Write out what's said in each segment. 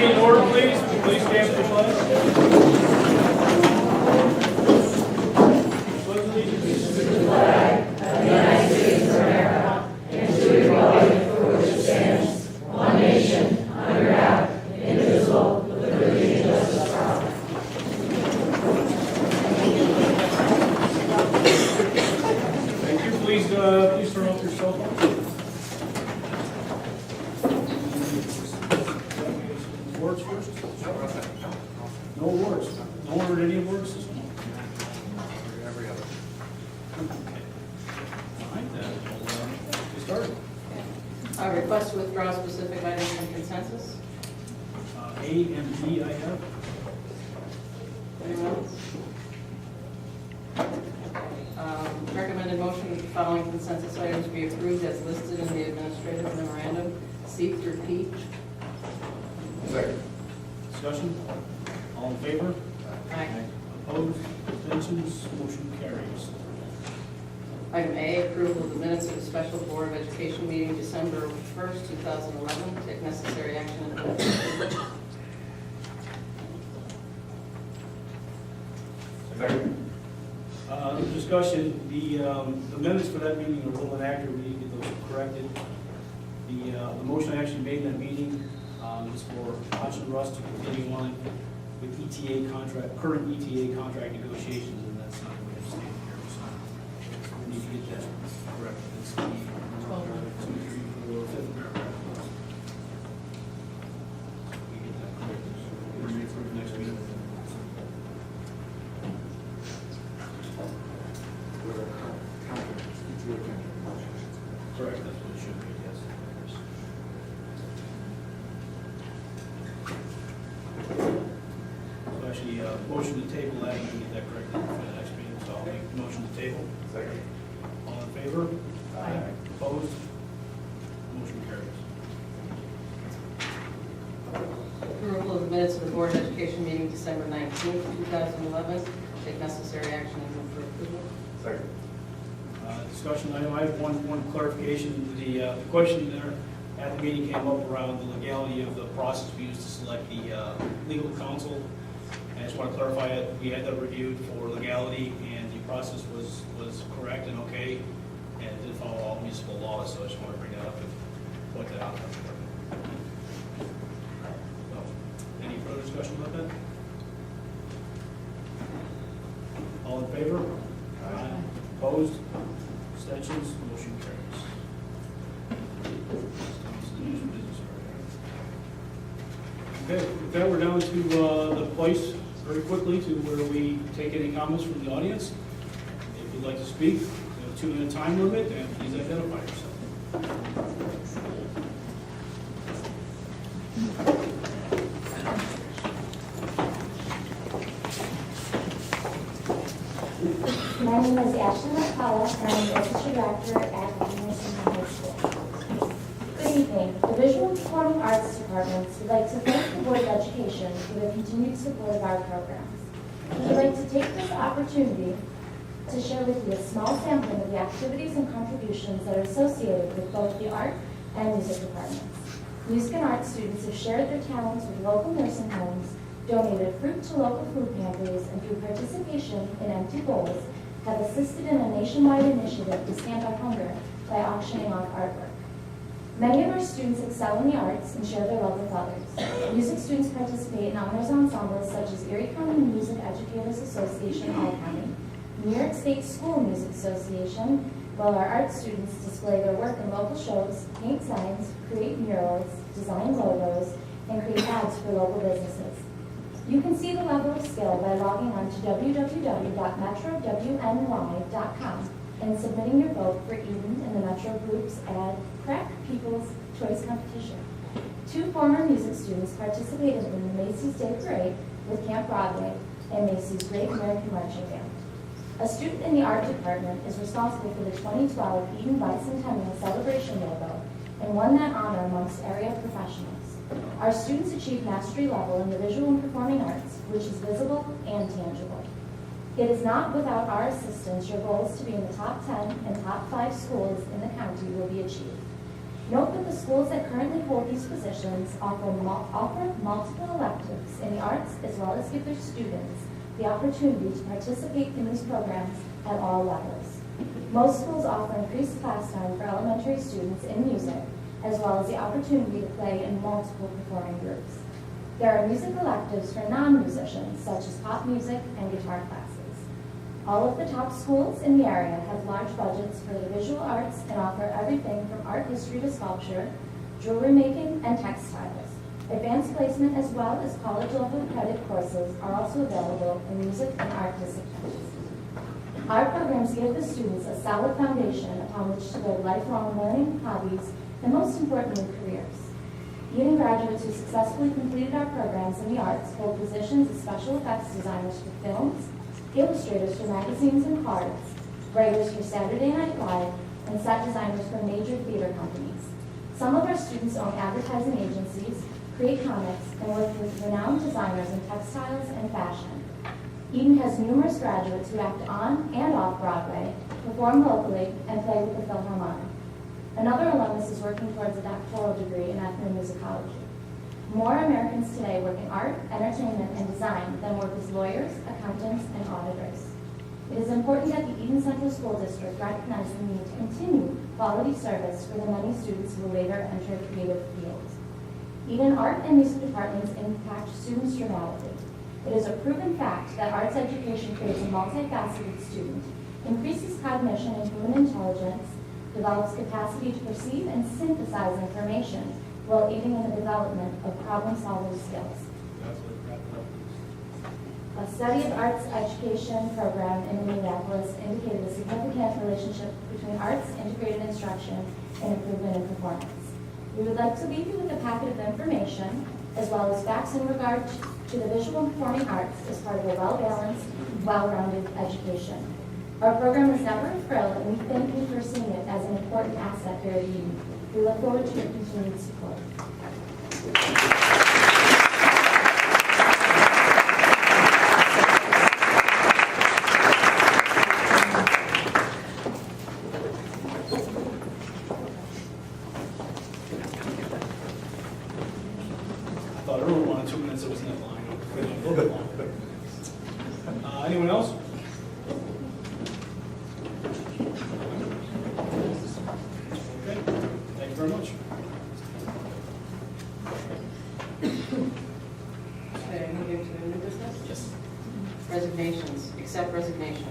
meeting in order, please. Please stand for the pledge. Pledge allegiance to the flag of the United States of America and to the republic for which it stands, one nation, under God, indivisible, with liberty and justice for all. Thank you. Please turn off your cell phones. Awards first? No awards. No one heard any awards this morning? Every other. Okay. All right, then. We'll get started. Request to withdraw specific items from consensus. A and B I have. Anyone else? Recommended motion that the following consensus items be approved as listed in the administrative memorandum, C through P. Second. Discussion? All in favor? Aye. Opposed? Abstentions? Motion carries. Item A, approval of the minutes of the Special Board of Education meeting December 1st, 2011. Take necessary action. Second. Discussion, the minutes for that meeting are a little inaccurate. We need to get those corrected. The motion I actually made in that meeting is for Hudson Russ to continue on with ETA contract, current ETA contract negotiations, and that's not the way it's stated here. So we need to get that correct. It's the 2, 3, 4, 5th paragraph. We get that correct. We're ready for the next meeting. Correct, that's what it should be, yes. So actually, motion to table that, and get that corrected for the next meeting, so I'll make the motion to table. Second. All in favor? Aye. Opposed? Motion carries. Approval of the minutes of the Board of Education meeting December 19th, 2011. Take necessary action and move for approval. Second. Discussion item, I have one clarification. The question there at the meeting came up around the legality of the process we used to select the legal counsel. And I just want to clarify it. We had that reviewed for legality, and the process was correct and okay, and it did follow all municipal laws, so I just want to bring that up and point that out. So, any further discussion about that? All in favor? Aye. Opposed? Abstentions? Motion carries. Okay, with that, we're down to the place very quickly to where we take any comments from the audience. If you'd like to speak, we have a 2-minute time limit, and please identify yourself. My name is Ashley McCullough, and I'm the Assistant Director at Nursing High School. Good evening. The Visual and Performing Arts Department would like to thank the Board of Education for the continued support of our programs. We would like to take this opportunity to share with you a small sampling of the activities and contributions that are associated with both the art and music departments. Music and art students have shared their talents with local nursing homes, donated fruit to local food pantries, and through participation in empty bowls, have assisted in a nationwide initiative to stand up hunger by auctioning off artwork. Many of our students excel in the arts and share their love with others. Music students participate in honors ensembles such as Erie County Music Educators Association, All County, New York State School Music Association, while our art students display their work in local shows, paint signs, create murals, design logos, and create ads for local businesses. You can see the level of skill by logging on to www.metrowny.com and submitting your vote for Eden in the Metro Group's ad Crack People's Choice Competition. 2 former music students participated in the Macy's Day Parade with Camp Broadway and Macy's Great American Marching Band. A student in the art department is responsible for the 2012 Eden Bicentennial Celebration logo and won that honor amongst area professionals. Our students achieve mastery level in the visual and performing arts, which is visible and tangible. It is not without our assistance your goals to be in the top 10 and top 5 schools in the county will be achieved. Note that the schools that currently hold these positions offer multiple electives in the arts as well as give their students the opportunity to participate in these programs at all levels. Most schools offer increased class time for elementary students in music, as well as the opportunity to play in multiple performing groups. There are music electives for non-musicians, such as pop music and guitar classes. All of the top schools in the area have large budgets for the visual arts and offer everything from art history to sculpture, jewelry making, and textiles. Advanced placement as well as college-level credit courses are also available in music and art disciplines. Our programs give the students a solid foundation upon which to build lifelong learning, hobbies, and most importantly, careers. Even graduates who successfully completed our programs in the arts hold positions as special effects designers for films, illustrators for magazines and cards, writers for Saturday Night Live, and set designers for major theater companies. Some of our students own advertising agencies, create comics, and work with renowned designers in textiles and fashion. Eden has numerous graduates who act on and off Broadway, perform locally, and play with the Philharmonic. Another alumnus is working towards a doctoral degree in ethnomusicology. More Americans today work in art, entertainment, and design than work as lawyers, accountants, and auditors. It is important that the Eden Central School District recognize the need to continue quality service for the many students who will later enter creative fields. Eden art and music departments impact students dramatically. It is a proven fact that arts education creates a multifaceted student, increases cognition and human intelligence, develops capacity to perceive and synthesize information while aiding in the development of problem-solving skills. A study of arts education program in Minneapolis indicated a significant relationship between arts, integrated instruction, and improvement in performance. We would like to leave you with a packet of information, as well as facts in regard to the visual and performing arts as part of a well-balanced, well-rounded education. Our program is never a frill, and we thank you for seeing it as an important asset here at Eden. We look forward to your continued support. I thought everyone wanted 2 minutes, it was in that line. A little bit long. Anyone else? Okay, thank you very much. Okay, moving to new business. Yes. Resignations. Accept resignation.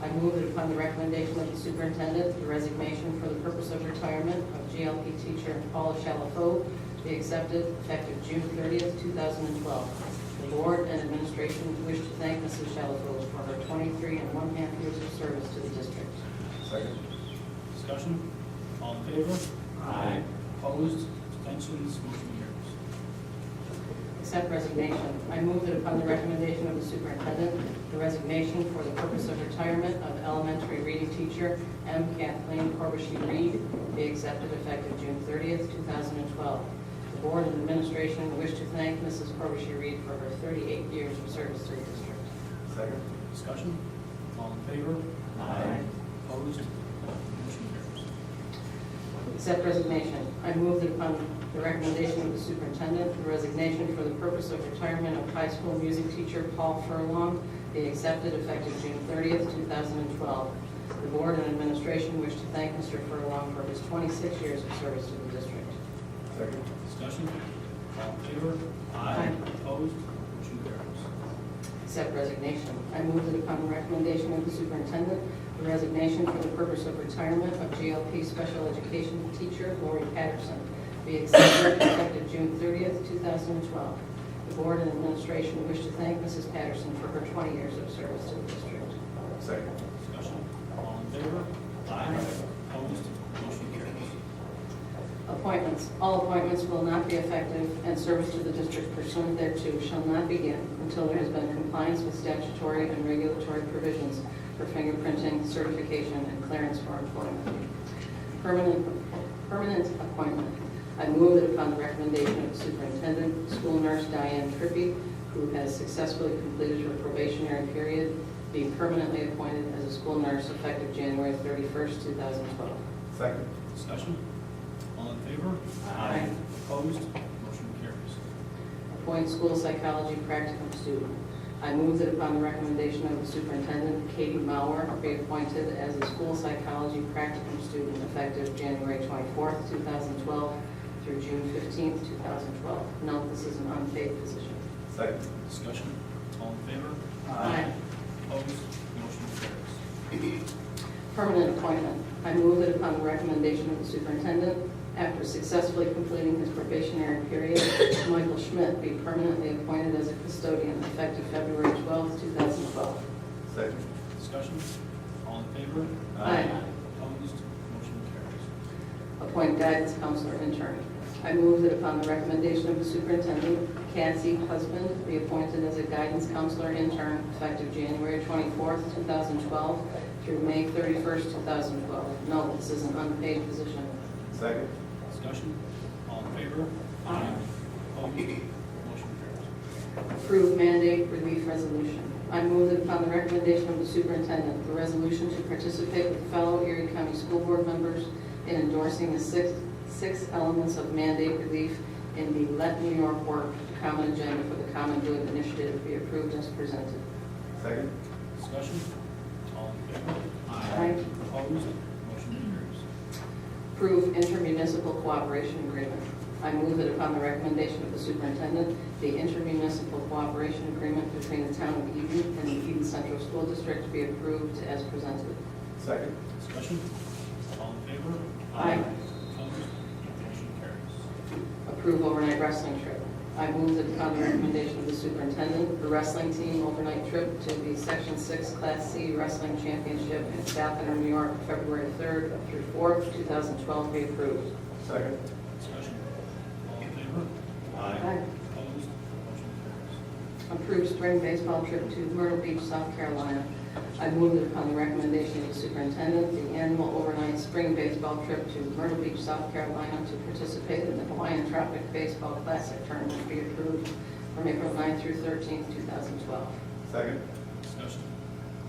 I move that upon the recommendation of the superintendent, the resignation for the purpose of retirement of GLP teacher Paula Chalafo be accepted effective June 30th, 2012. The board and administration wish to thank Mrs. Chalafo for her 23.5 years of service to the district. Second. Discussion? All in favor? Aye. Opposed? Abstentions? Motion carries. Accept resignation. I move that upon the recommendation of the superintendent, the resignation for the purpose of retirement of elementary reading teacher M. Kathleen Corbishi-Reed be accepted effective June 30th, 2012. The board and administration wish to thank Mrs. Corbishi-Reed for her 38 years of service to the district. Second. Discussion? All in favor? Aye. Opposed? Motion carries. Accept resignation. I move that upon the recommendation of the superintendent, the resignation for the purpose of retirement of high school music teacher Paul Furlong be accepted effective June 30th, 2012. The board and administration wish to thank Mr. Furlong for his 26 years of service to the district. Second. Discussion? All in favor? Aye. Opposed? Motion carries. Accept resignation. I move that upon the recommendation of the superintendent, the resignation for the purpose of retirement of GLP special education teacher Lori Patterson be accepted effective June 30th, 2012. The board and administration wish to thank Mrs. Patterson for her 20 years of service to the district. Second. Discussion? All in favor? Aye. Opposed? Motion carries. Appointments. All appointments will not be effective, and service to the district pursuant thereto shall not begin until there has been compliance with statutory and regulatory provisions for fingerprinting, certification, and clearance for employment. Permanent appointment. I move that upon the recommendation of the superintendent, school nurse Diane Trippi, who has successfully completed her probationary period, be permanently appointed as a school nurse effective January 31st, 2012. Second. Discussion? All All in favor? Aye. Opposed? Motion carries. Appoint school psychology practicum student. I move that upon the recommendation of the superintendent, Katie Mauer be appointed as a school psychology practicum student effective January 24th, 2012 through June 15th, 2012. Note, this is an unpaid position. Second. Discussion. All in favor? Aye. Opposed? Motion carries. Permanent appointment. I move that upon the recommendation of the superintendent, after successfully completing his probationary period, Michael Schmidt be permanently appointed as a custodian effective February 12th, 2012. Second. Discussion. All in favor? Aye. Opposed? Motion carries. Appoint guidance counselor intern. I move that upon the recommendation of the superintendent, Cassie Husband be appointed as a guidance counselor intern effective January 24th, 2012 through May 31st, 2012. Note, this is an unpaid position. Second. Discussion. All in favor? Aye. Opposed? Motion carries. Approve mandate relief resolution. I move that upon the recommendation of the superintendent, the resolution to participate with fellow Erie County School Board members in endorsing the six elements of mandate relief in the Let New York Work Common Agenda for the Common Good initiative be approved as presented. Second. Discussion. All in favor? Aye. Opposed? Motion carries. Approve intermunicipal cooperation agreement. I move that upon the recommendation of the superintendent, the intermunicipal cooperation agreement between the town of Eden and the Eden Central School District be approved as presented. Second. Discussion. All in favor? Aye. Opposed? Motion carries. Approve overnight wrestling trip. I move that upon the recommendation of the superintendent, the wrestling team overnight trip to the Section 6 Class C Wrestling Championship in South Inner New York, February 3rd through 4th, 2012 be approved. Second. Discussion. All in favor? Aye. Opposed? Motion carries. Approve spring baseball trip to Myrtle Beach, South Carolina. I move that upon the recommendation of the superintendent, the annual overnight spring baseball trip to Myrtle Beach, South Carolina to participate in the Hawaiian Tropic Baseball Classic Tournament be approved from April 9th through 13th, 2012. Second. Discussion.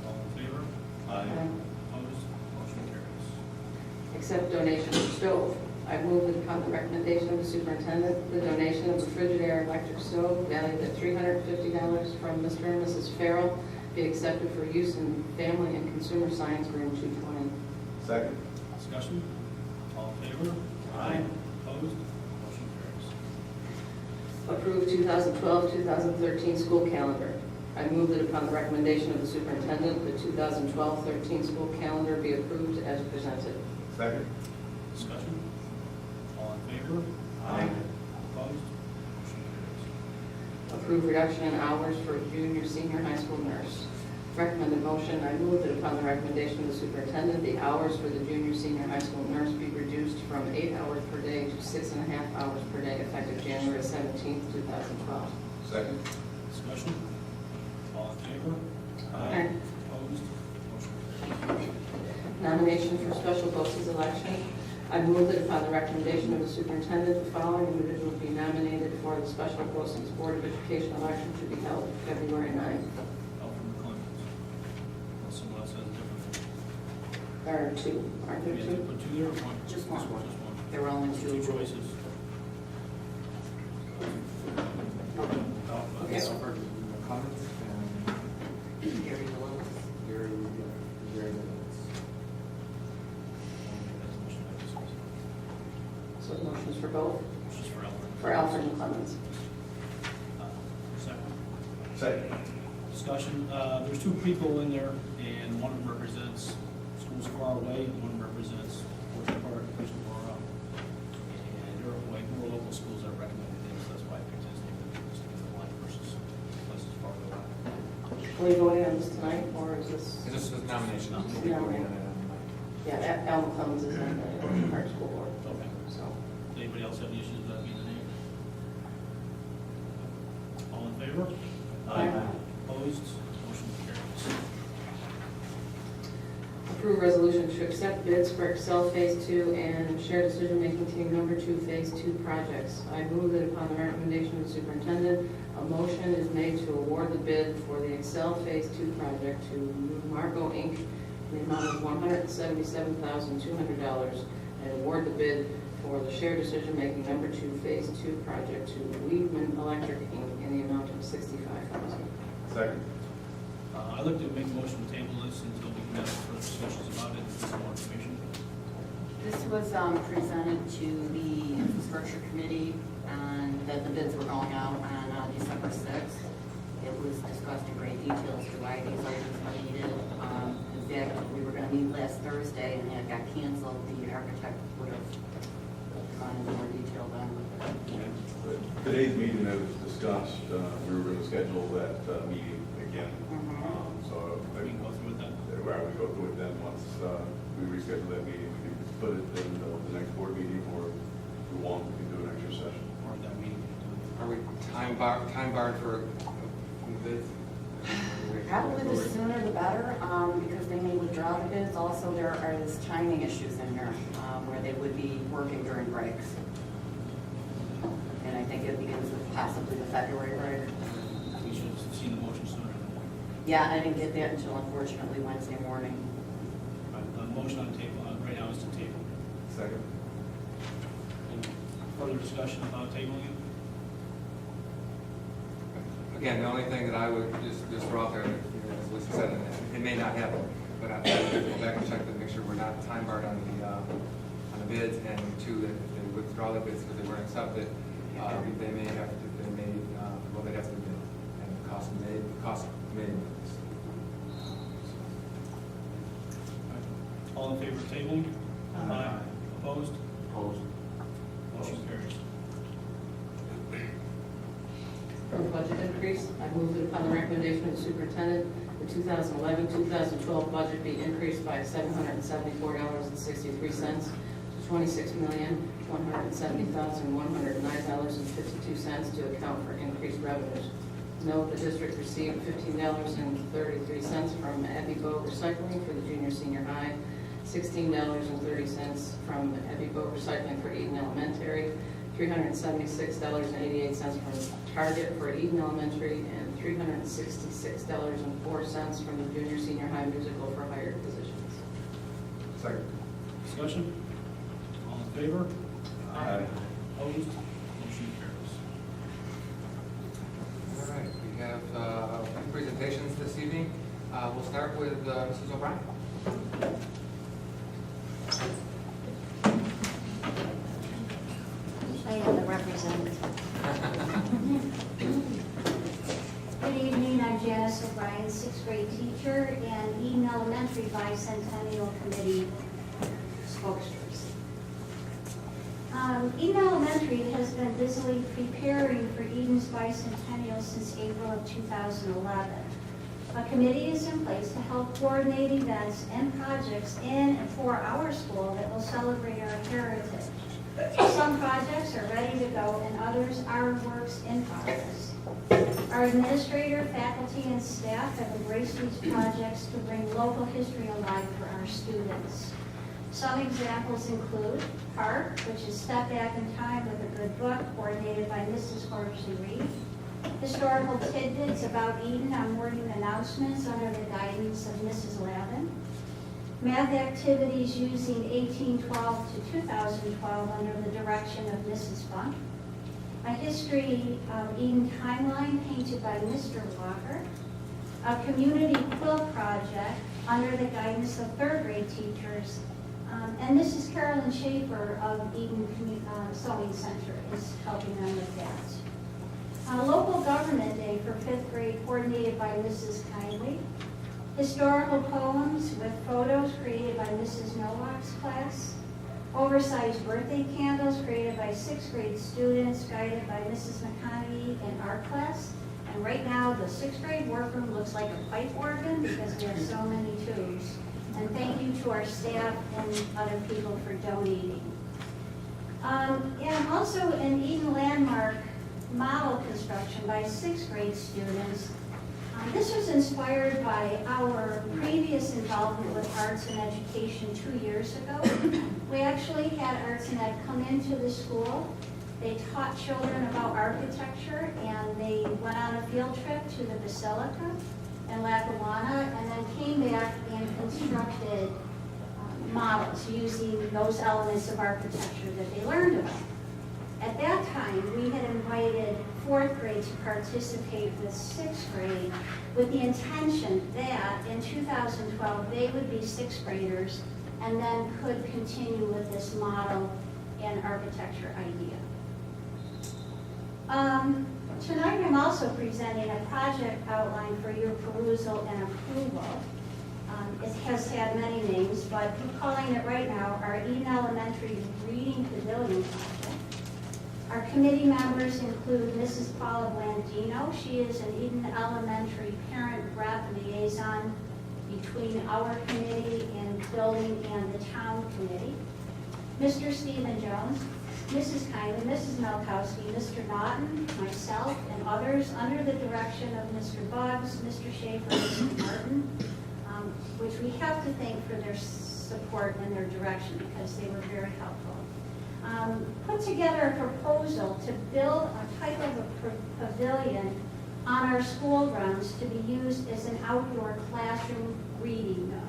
All in favor? Opposed? Motion carries. Accept donation of stove. I move that upon the recommendation of the superintendent, the donation of the Frigidaire electric stove valued at $350 from Mr. and Mrs. Farrell be accepted for use in family and consumer science room 220. Second. Discussion. All in favor? Opposed? Motion carries. Approve 2012-2013 school calendar. I move that upon the recommendation of the superintendent, the 2012-13 school calendar be approved as presented. Second. Discussion. All in favor? Opposed? Motion carries. Approve reduction in hours for junior, senior high school nurse. Recommended motion, I move that upon the recommendation of the superintendent, the hours for the junior, senior high school nurse be reduced from 8 hours per day to 6.5 hours per day effective January 17th, 2012. Second. Discussion. All in favor? Aye. Opposed? Motion carries. Nomination for special BOCES election. I move that upon the recommendation of the superintendent, the following individuals be nominated for the special BOCES Board of Education election to be held February 9th. Alfred McClendon. Unless someone else has a different. There are two, aren't Do there we have to two? put two there or one? Just one. Just one. There were only Two two. choices. Okay. Alfred McClendon and Gary DeLillis. Gary Lewis. So the motion is for both? Just for Alfred. For Alfred and Clemens. Second. Second. Discussion. There's two people in there, and one of them represents schools far away, and one represents Orchard Park, Christian Borough. And there are way more local schools that recommended things, that's why I picked his name, just to get the line versus places far away. Are we voting on this tonight, or is this? This is nomination. No. We'll be voting on it Yeah, Al Clemens is on the Orchard Park School Board, Okay. so. Does anybody else have any issues with that being the name? All in favor? Opposed? Motion carries. Approve resolution to accept bids for Excel Phase 2 and Shared Decision-Making Team Number 2 Phase 2 projects. I move that upon the recommendation of the superintendent, a motion is made to award the bid for the Excel Phase 2 project to Marco Inc. in the amount of $177,200 and award the bid for the shared decision-making number 2, Phase 2 project to Weedman Electric Inc. in the amount of $65,000. Second. I'd like to make a motion to table this until we can have further discussions about it, and get some more information. This was presented to the infrastructure committee, and that the bids were going out on December 6th. It was discussed in great detail as to why these items are needed. In fact, we were going to meet last Thursday, and it got canceled. The architect would have gone into more detail then. Today's meeting that was discussed, we were going to schedule that meeting again. So We can go through with that. where we go through it then, once we reschedule that meeting, we can put it in the next board meeting, or if we want, we can do an extra session. Or that meeting. Are we time barred for bids? Probably the sooner the better, because they may withdraw the bids. Also, there are these timing issues in here, where they would be working during breaks. And I think it begins with possibly the February break. We should have seen the motion sooner. Yeah, I didn't get that until unfortunately Wednesday morning. The motion on the table, right now is to table. Second. Any further discussion about tabling it? Again, the only thing that I would just throw out there, as Lisa said, and it may not happen, but I have to go back and check to make sure we're not time barred on the bids, and two, that if they withdraw the bids because they weren't accepted, they may have to, they'd have to bid, and the cost may. All in favor of tabling? Aye. Opposed? Opposed. Motion carries. For budget increase, I move that upon the recommendation of the superintendent, the 2011-2012 budget be increased by $774.63 to $26,170,109.52 to account for increased revenues. Note, the district received $15.33 from Abbey-Bow Recycling for the junior senior high, $16.30 from Abbey-Bow Recycling for Eden Elementary, $376.88 from Target for Eden Elementary, and $366.04 from the junior senior high musical for hired positions. Second. Discussion? All in favor? Aye. Opposed? Motion carries. All right, we have a few presentations this evening. We'll start with Mrs. O'Brien. I am the representative. Good evening, I'm Janice O'Brien, 6th grade teacher and Eden Elementary Bicentennial Committee spokesperson. Eden Elementary has been busily preparing for Eden's bicentennial since April of 2011. A committee is in place to help coordinate events and projects in and for our school that will celebrate our heritage. Some projects are ready to go and others are works in progress. Our administrator, faculty, and staff have embraced these projects to bring local history alive for our students. Some examples include Hark, which is Step Back in Time with a Good Book, coordinated by Mrs. Horsey Reed. Historical tidbits about Eden on morning announcements under the guidance of Mrs. Lavin. Math activities using 1812 to 2012 under the direction of Mrs. Funk. A history of Eden timeline painted by Mr. Walker. A community quilt project under the guidance of 3rd grade teachers. And Mrs. Carolyn Schaefer of Eden Sewing Center is helping them with that. Local Government Day for 5th grade coordinated by Mrs. Kindley. Historical poems with photos created by Mrs. Nowak's class. Oversized birthday candles created by 6th grade students guided by Mrs. McConaughey in art class. And right now, the 6th grade workroom looks like a pipe organ because we have so many tubes. And thank you to our staff and other people for donating. And also an Eden Landmark model construction by 6th grade students. This was inspired by our previous involvement with arts and education 2 years ago. We actually had Arts and Ed come into the school. They taught children about architecture, and they went on a field trip to the Basilica and Lackawanna, and then came back and constructed models using those elements of architecture that they learned about. At that time, we had invited 4th grade to participate with 6th grade with the intention that in 2012, they would be 6th graders and then could continue with this model and architecture idea. Tonight, I'm also presenting a project outline for your perusal and approval. It has had many names, but we're calling it right now our Eden Elementary Reading Pavilion Project. Our committee members include Mrs. Paula Blandino. She is an Eden Elementary parent rep liaison between our committee and building and the town committee. Mr. Stephen Jones, Mrs. Kindly, Mrs. Melkowski, Mr. Naughton, myself, and others under the direction of Mr. Buggs, Mr. Schaefer, Mr. Martin, which we have to thank for their support and their direction because they were very helpful. Put together a proposal to build a type of a pavilion on our school grounds to be used as an outdoor classroom reading nook.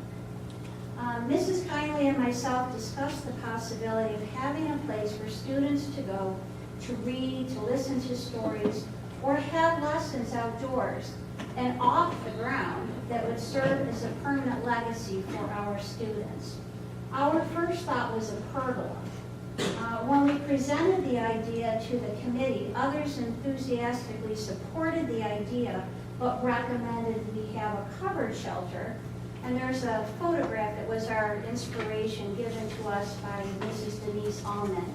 Mrs. Kindly and myself discussed the possibility of having a place for students to go to read, to listen to stories, or have lessons outdoors and off the ground that would serve as a permanent legacy for our students. Our first thought was a pergola. When we presented the idea to the committee, others enthusiastically supported the idea, but recommended we have a covered shelter. And there's a photograph that was our inspiration given to us by Mrs. Denise Allman.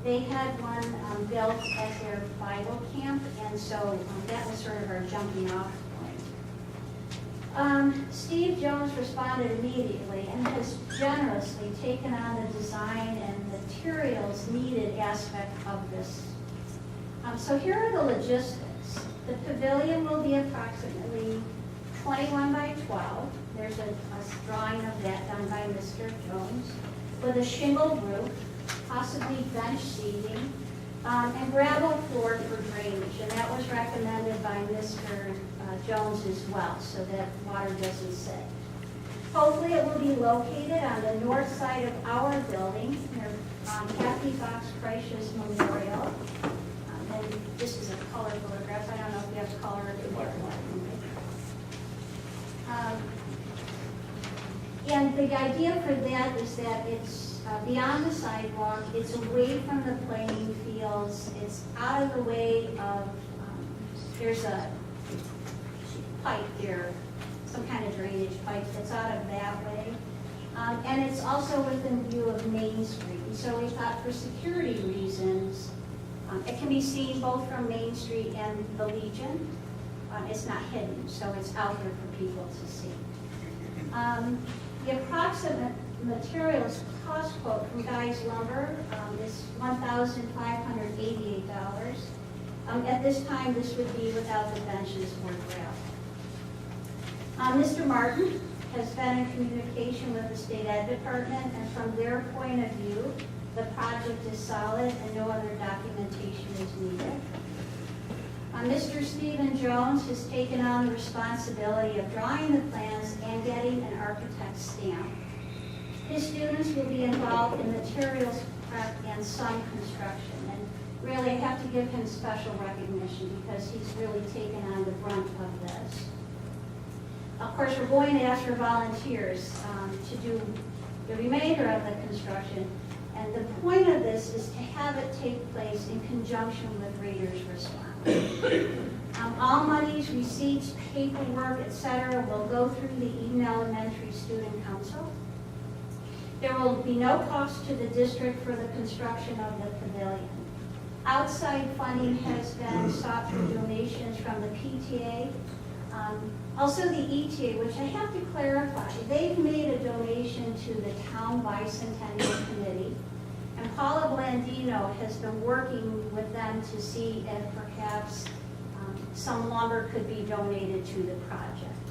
They had one built at their Bible camp, and so that was sort of our jumping off point. Steve Jones responded immediately and has generously taken on the design and materials needed aspect of this. So here are the logistics. The pavilion will be approximately 21 by 12. There's a drawing of that done by Mr. Jones, with a shingle roof, possibly bench seating, and gravel floor for drainage. And that was recommended by Mr. Jones as well, so that water doesn't sit. Hopefully it will be located on the north side of our building, near Kathy Fox Kreischer's Memorial. And this is a color photograph. I don't know if you have color or black and white. And the idea for that is that it's beyond the sidewalk, it's away from the playing fields, it's out of the way of, there's a pipe here, some kind of drainage pipe that's out of that way. And it's also within view of Main Street. And so we thought for security reasons, it can be seen both from Main Street and the Legion. It's not hidden, so it's out there for people to see. The approximate materials cost quote from Guy's Lumber is $1,588. At this time, this would be without the benches or gravel. Mr. Martin has been in communication with the State Ed Department, and from their point of view, the project is solid and no other documentation is needed. Mr. Stephen Jones has taken on the responsibility of drawing the plans and getting an architect's stamp. His students will be involved in materials prep and some construction. And really, I have to give him special recognition because he's really taken on the brunt of this. Of course, we're going to ask for volunteers to do the remainder of the construction. And the point of this is to have it take place in conjunction with Reader's Response. All monies, receipts, paperwork, etc. will go through the Eden Elementary Student Council. There will be no cost to the district for the construction of the pavilion. Outside funding has been sought for donations from the PTA. Also the ETA, which I have to clarify, they've made a donation to the Town Bicentennial Committee. And Paula Blandino has been working with them to see if perhaps some lumber could be donated to the project.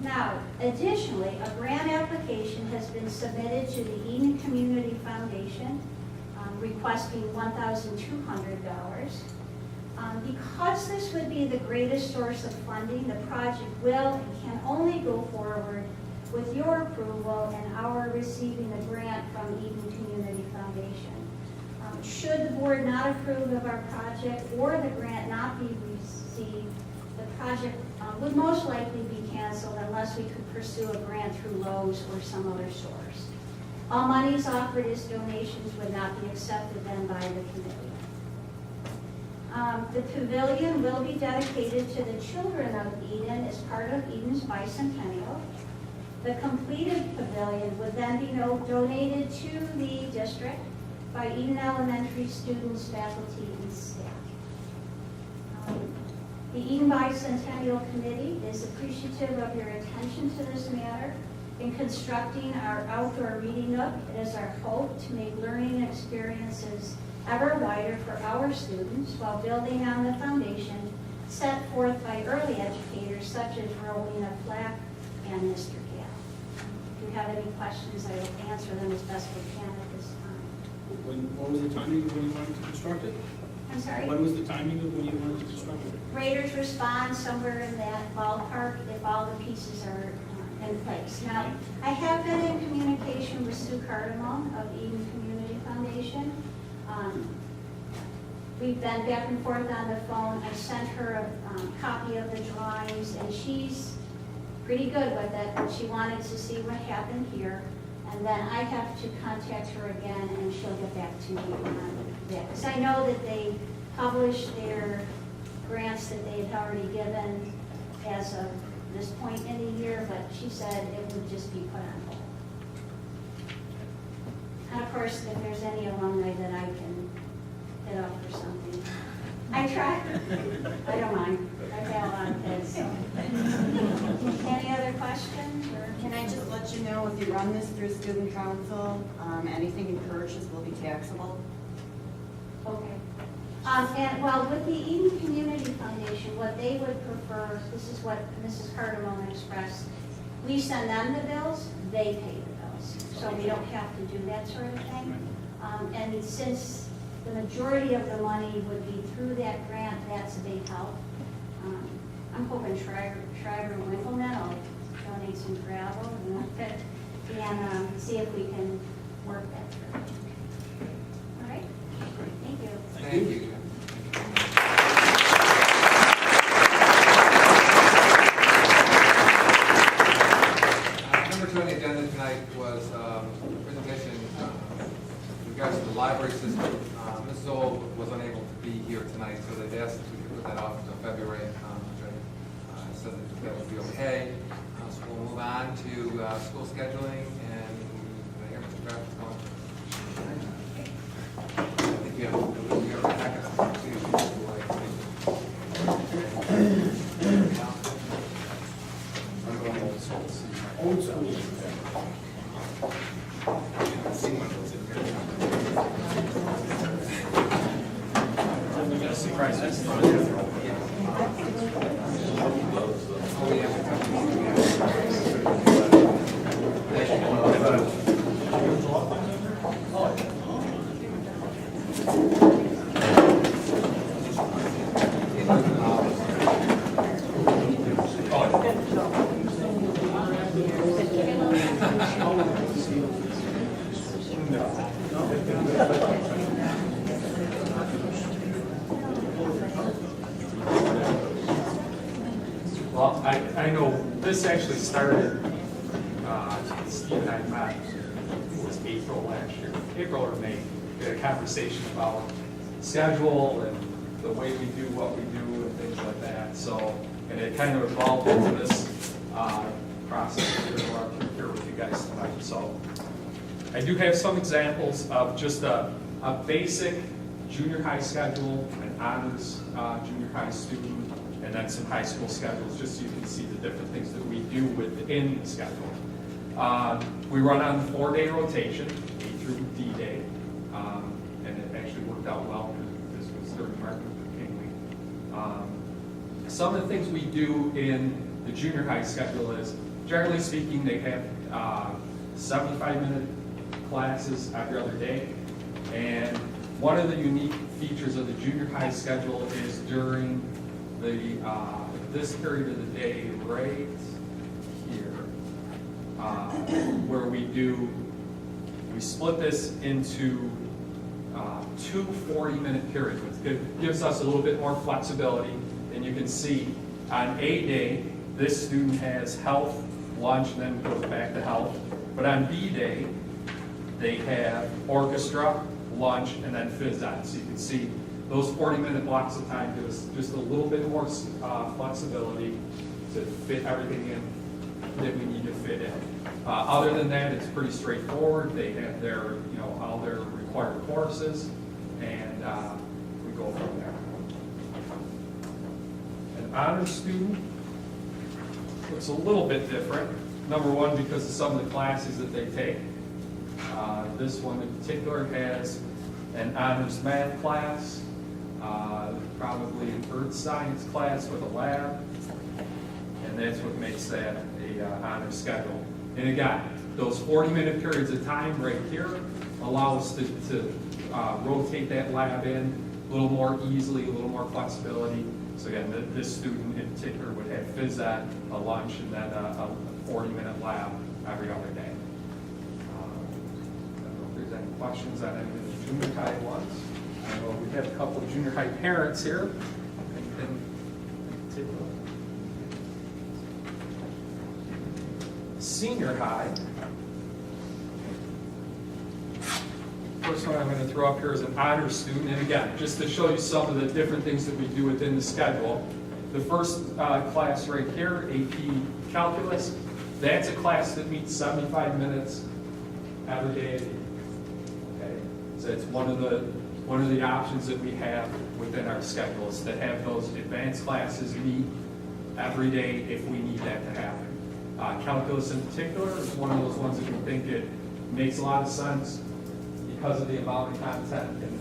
Now, additionally, a grant application has been submitted to the Eden Community Foundation requesting $1,200. Because this would be the greatest source of funding, the project will and can only go forward with your approval and our receiving the grant from Eden Community Foundation. Should the board not approve of our project or the grant not be received, the project would most likely be canceled unless we could pursue a grant through Lowe's or some other source. All monies offered as donations would not be accepted then by the committee. The pavilion will be dedicated to the children of Eden as part of Eden's bicentennial. The completed pavilion would then be donated to the district by Eden Elementary students, faculty, and staff. The Eden Bicentennial Committee is appreciative of your attention to this matter. In constructing our outdoor reading nook, it is our hope to make learning experiences ever wider for our students while building on the foundation set forth by early educators such as Rowena Flack and Mr. Gale. If you have any questions, I will answer them as best we can at this time. What was the timing of when you wanted to construct it? I'm sorry? When was the timing of when you wanted to construct it? Graders respond somewhere in that ballpark if all the pieces are in place. Now, I have been in communication with Sue Cardamone of Eden Community Foundation. We've been back and forth on the phone. I sent her a copy of the drawings, and she's pretty good with it, but she wanted to see what happened here. And then I have to contact her again, and she'll get back to me on that. Because I know that they published their grants that they had already given as of this point in the year, but she said it would just be put on hold. And of course, if there's any alumni that I can hit up for something, I try. I don't mind. I've had a lot of kids, so. Any other questions? Or? Can I just let you know, if you run this through student council, anything you purchase will be taxable? Okay. And well, with the Eden Community Foundation, what they would prefer, this is what Mrs. Cardamone expressed, we send them the bills, they pay the bills. So we don't have to do that sort of thing. And since the majority of the money would be through that grant, that's a big help. I'm hoping Schreiber Winkleman will donate some gravel and see if we can work that through. All right? Thank you. Thank you. Number 2 on the agenda tonight was a presentation in regards to the library system. Ms. Zoll was unable to be here tonight, so they've asked if we could put that off until February, which I said that would be okay. So we'll move on to school scheduling, and I hear Mr. Kraft is going. I think you have a packet of Old school. We got a surprise. Well, I know this actually started, Steve and I met, it was April last year, April or May. We had a conversation about schedule and the way we do what we do and things like that. So, and it kind of evolved into this process here with you guys tonight. So, I do have some examples of just a basic junior high schedule, an honors junior high student, and then some high school schedules, just so you can see the different things that we do within the schedule. We run on the 4-day rotation, A through D day, and it actually worked out well because this was during Martin Luther King week. Some of the things we do in the junior high schedule is, generally speaking, they have 75-minute classes every other day, and one of the unique features of the junior high schedule is during this period of the day right here, where we split this into 2 40-minute periods. It gives us a little bit more flexibility, and you can see on A day, this student has health, lunch, and then goes back to health. But on B day, they have orchestra, lunch, and then phys ed. So you can see those 40-minute blocks of time give us just a little bit more flexibility to fit everything in that we need to fit in. Other than that, it's pretty straightforward. They have their, all their required courses, and we go from there. An honor student looks a little bit different. Number one, because of some of the classes that they take. This one in particular has an honors math class, probably an earth science class with a lab, and that's what makes that a honors schedule. And again, those 40-minute periods of time right here allow us to rotate that lab in a little more easily, a little more flexibility. So again, this student in particular would have phys ed, a lunch, and then a 40-minute lab every other day. I don't know if there's any questions on any of the junior high ones. I know we have a couple of junior high parents here. Anything in particular? Senior high. First one I'm going to throw up here is an honors student. And again, just to show you some of the different things that we do within the schedule. The first class right here, AP Calculus, that's a class that meets 75 minutes every day. Okay, so it's one of the options that we have within our schedule is to have those advanced classes meet every day if we need that to happen. Calculus in particular is one of those ones that we think it makes a lot of sense because of the amount of content and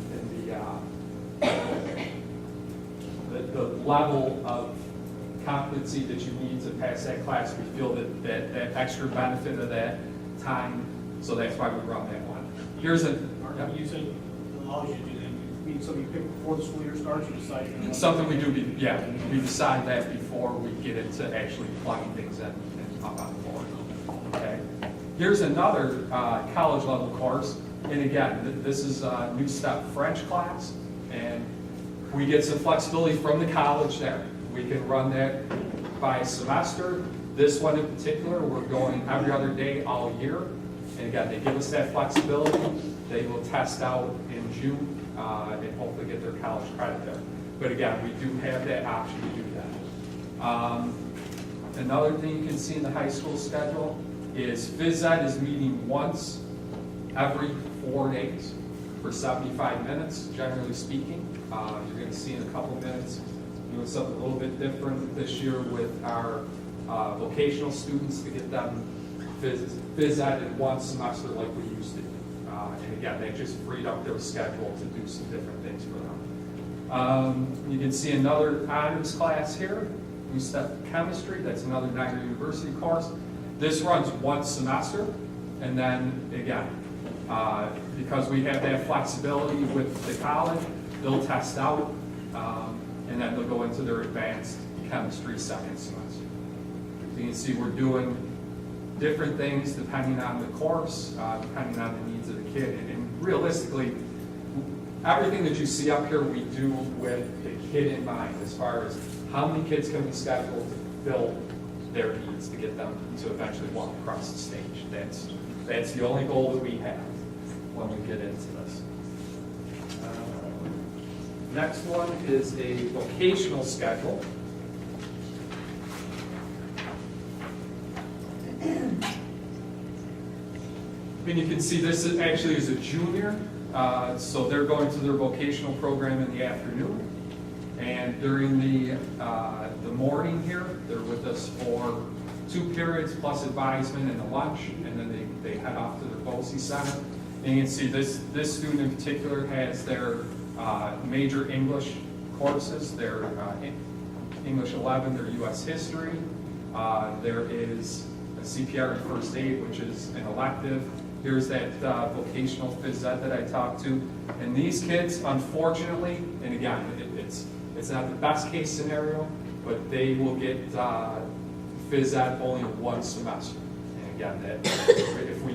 the level of competency that you need to pass that class. We feel that extra benefit of that time, so that's why we run that one. Here's a... You said it allows you to do that. You mean something you pick before the school year starts, you decide? It's something we do, we decide that before we get into actually plugging things in and up on the board. Okay. Here's another college level course, and again, this is a New Step French class, and we get some flexibility from the college there. We can run that by semester. This one in particular, we're going every other day all year, and again, they give us that flexibility. They will test out in June and hopefully get their college credit there. But again, we do have that option to do that. Another thing you can see in the high school schedule is phys ed is meeting once every 4 days for 75 minutes, generally speaking. You're going to see in a couple minutes doing something a little bit different this year with our vocational students to get them phys ed in one semester like we used to. And again, they just freed up their schedule to do some different things for them. You can see another honors class here, New Step Chemistry. That's another Niagara University course. This runs one semester, and then again, because we have that flexibility with the college, they'll test out, and then they'll go into their advanced chemistry second semester. So you can see we're doing different things depending on the course, depending on the needs of the kid. And realistically, everything that you see up here we do with the kid in mind as far as how many kids can be scheduled to fill their needs to get them to eventually walk across the stage. That's the only goal that we have when we get into this. Next one is a vocational schedule. And you can see this actually is a junior, so they're going to their vocational program in the afternoon. And during the morning here, they're with us for 2 periods plus advisement and a lunch, and then they head off to their BOCES center. And you can see this student in particular has their major English courses, their English 11, their U.S. history. There is a CPR and first aid, which is an elective. Here's that vocational phys ed that I talked to. And these kids, unfortunately, and again, it's not the best case scenario, but they will get phys ed only 1 semester. And again, that if we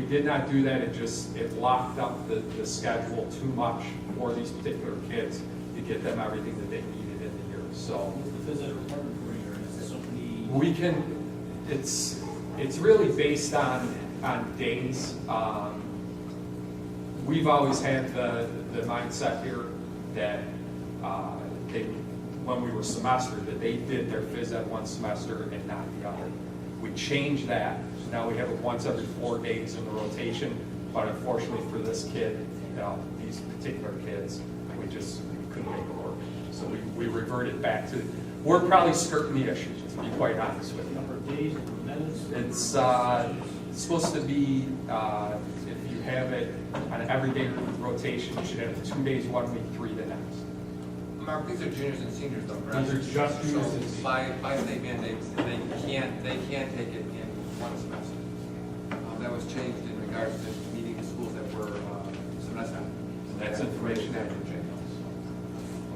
did not do that, it locked up the schedule too much for these particular kids to get them everything that they needed in the year. So What's the physical requirement for a year? Is it something? we can, it's really based on days. We've always had the mindset here that when we were semestered, that they did their phys ed one semester and not the other. We changed that, so now we have it once every 4 days in the rotation, but unfortunately for this kid, these particular kids, we just couldn't make it work. So we reverted back to, we're probably skirting the issue, to be quite honest with you. Number of days, minutes? It's supposed to be, if you have it on an everyday rotation, you should have 2 days 1 week, 3 the next. Mark, these are juniors and seniors though, correct? These are just juniors and So by state mandate, they can't take it in one semester. That was changed in regards to meeting the schools that were semester. That's information that you check.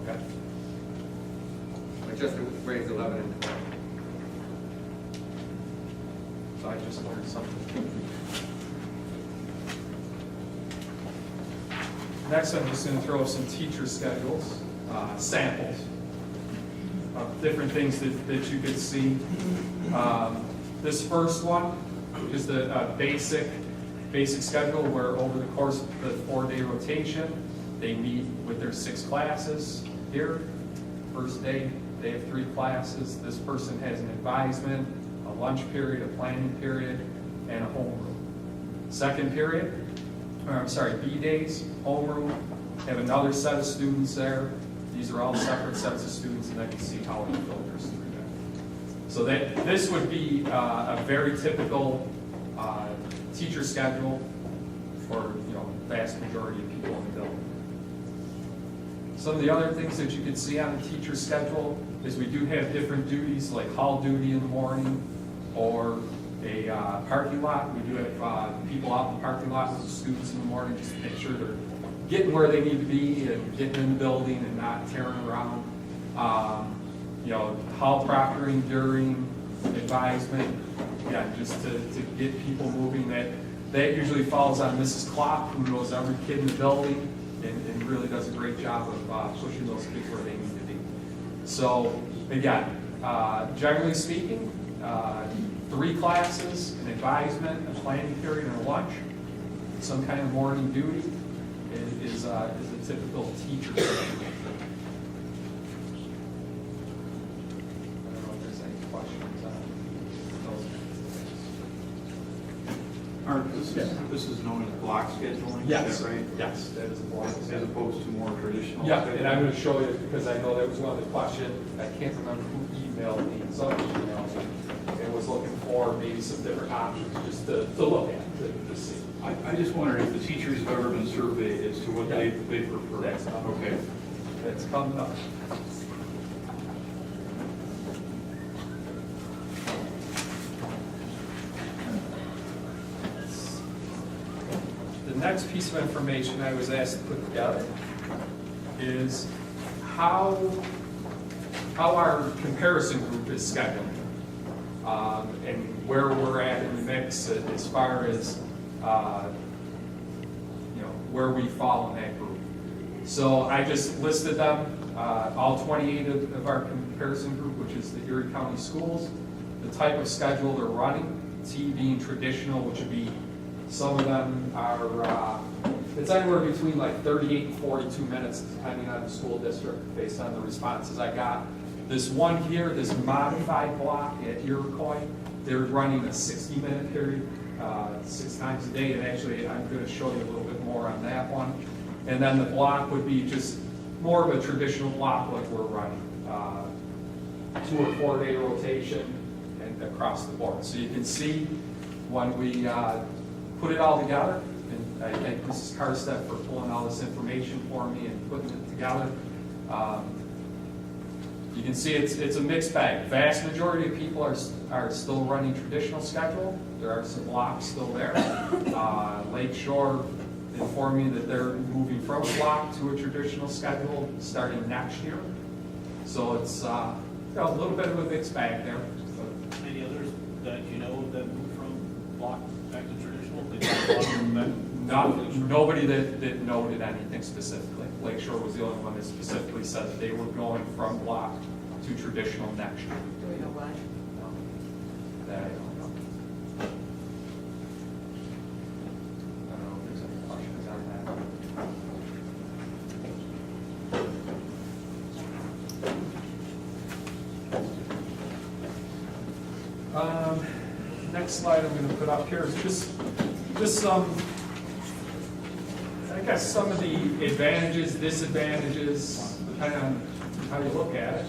Okay. But just to grades 11 and 12. So I just learned something. Next, I'm just going to throw some teacher schedules, samples of different things that you could see. This first one is the basic schedule where over the course of the 4-day rotation, they meet with their 6 classes here. First day, they have 3 classes. This person has an advisement, a lunch period, a planning period, and a homeroom. Second period, B days, homeroom, have another set of students there. These are all separate sets of students, and I can see how it filters through that. So this would be a very typical teacher schedule for vast majority of people in the building. Some of the other things that you can see on the teacher schedule is we do have different duties like hall duty in the morning or a parking lot. We do have people out in the parking lot with the students in the morning just to make sure they're getting where they need to be and getting in the building and not tearing around. Hall proctoring during advisement, just to get people moving. That usually falls on Mrs. Klopp, who knows every kid in the building and really does a great job of pushing those kids where they need to be. So again, generally speaking, 3 classes, an advisement, a planning period, and a lunch. Some kind of morning duty is a typical teacher schedule. I don't know if there's any questions on those. Art, this is known as block scheduling, Yes. is that right? Yes, that is a block As schedule. opposed to more traditional? Yeah, and I'm going to show you because I know that was one of the questions. I can't remember who emailed me. Somebody emailed me and was looking for maybe some different options just to look at, to see. I just wondered if the teachers have ever been surveyed as to what they prefer. That's coming. Okay. That's coming up. The next piece of information I was asked to put together is how our comparison group is scheduled and where we're at in the mix as far as where we fall in that group. So I just listed them, all 28 of our comparison group, which is the Erie County Schools, the type of schedule they're running, T being traditional, which would be, some of them are, it's anywhere between like 38 and 42 minutes, depending on the school district, based on the responses I got. This one here, this modified block at Iroquois, they're running a 60-minute period, 6 times a day, and actually I'm going to show you a little bit more on that one. And then the block would be just more of a traditional block like we're running, 2 or 4 day rotation and across the board. So you can see when we put it all together, and I thank Mrs. Karstedt for pulling all this information for me and putting it together. You can see it's a mixed bag. Vast majority of people are still running traditional schedule. There are some blocks still there. Lakeshore informed me that they're moving from a block to a traditional schedule starting next year. So it's a little bit of a mixed bag there. Any others that you know that moved from block back to traditional? They block back? Nobody that noted anything specifically. Lakeshore was the only one that specifically said that they were going from block to traditional next year. Do we know why? No, that I don't know. I don't know if there's any questions on that. Next slide I'm going to put up here is just some, I guess, some of the advantages, disadvantages, depending on how you look at it.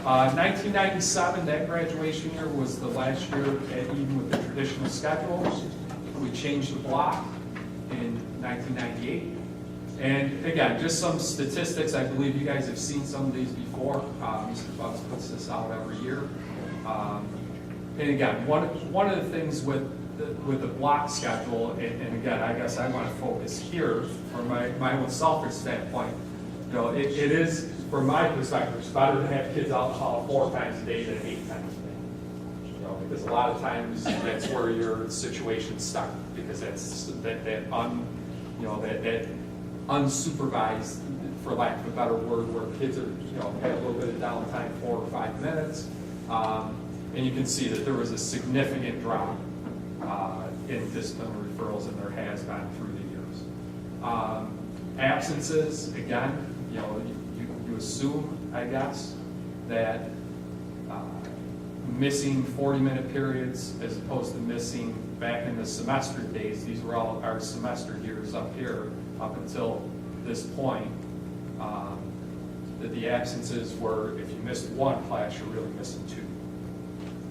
1997, that graduation year was the last year at Eden with the traditional schedule. We changed the block in 1998. And again, just some statistics. I believe you guys have seen some of these before. Mr. Bucks puts this out every year. And again, one of the things with the block schedule, and again, I guess I want to focus here from my own selfish standpoint. You know, it is, from my perspective, it's better to have kids out in the hall 4 times a day than 8 times a day. You know, because a lot of times that's where your situation's stuck, because that's that unsupervised, for lack of a better word, where kids are, you know, had a little bit of downtime, 4 or 5 minutes. And you can see that there was a significant drop in disciplinary referrals, and there has been through the years. Absences, again, you know, you assume, I guess, that missing 40-minute periods as opposed to missing back in the semester days, these were all our semester years up here, up until this point, that the absences were, if you missed 1 class, you're really missing 2.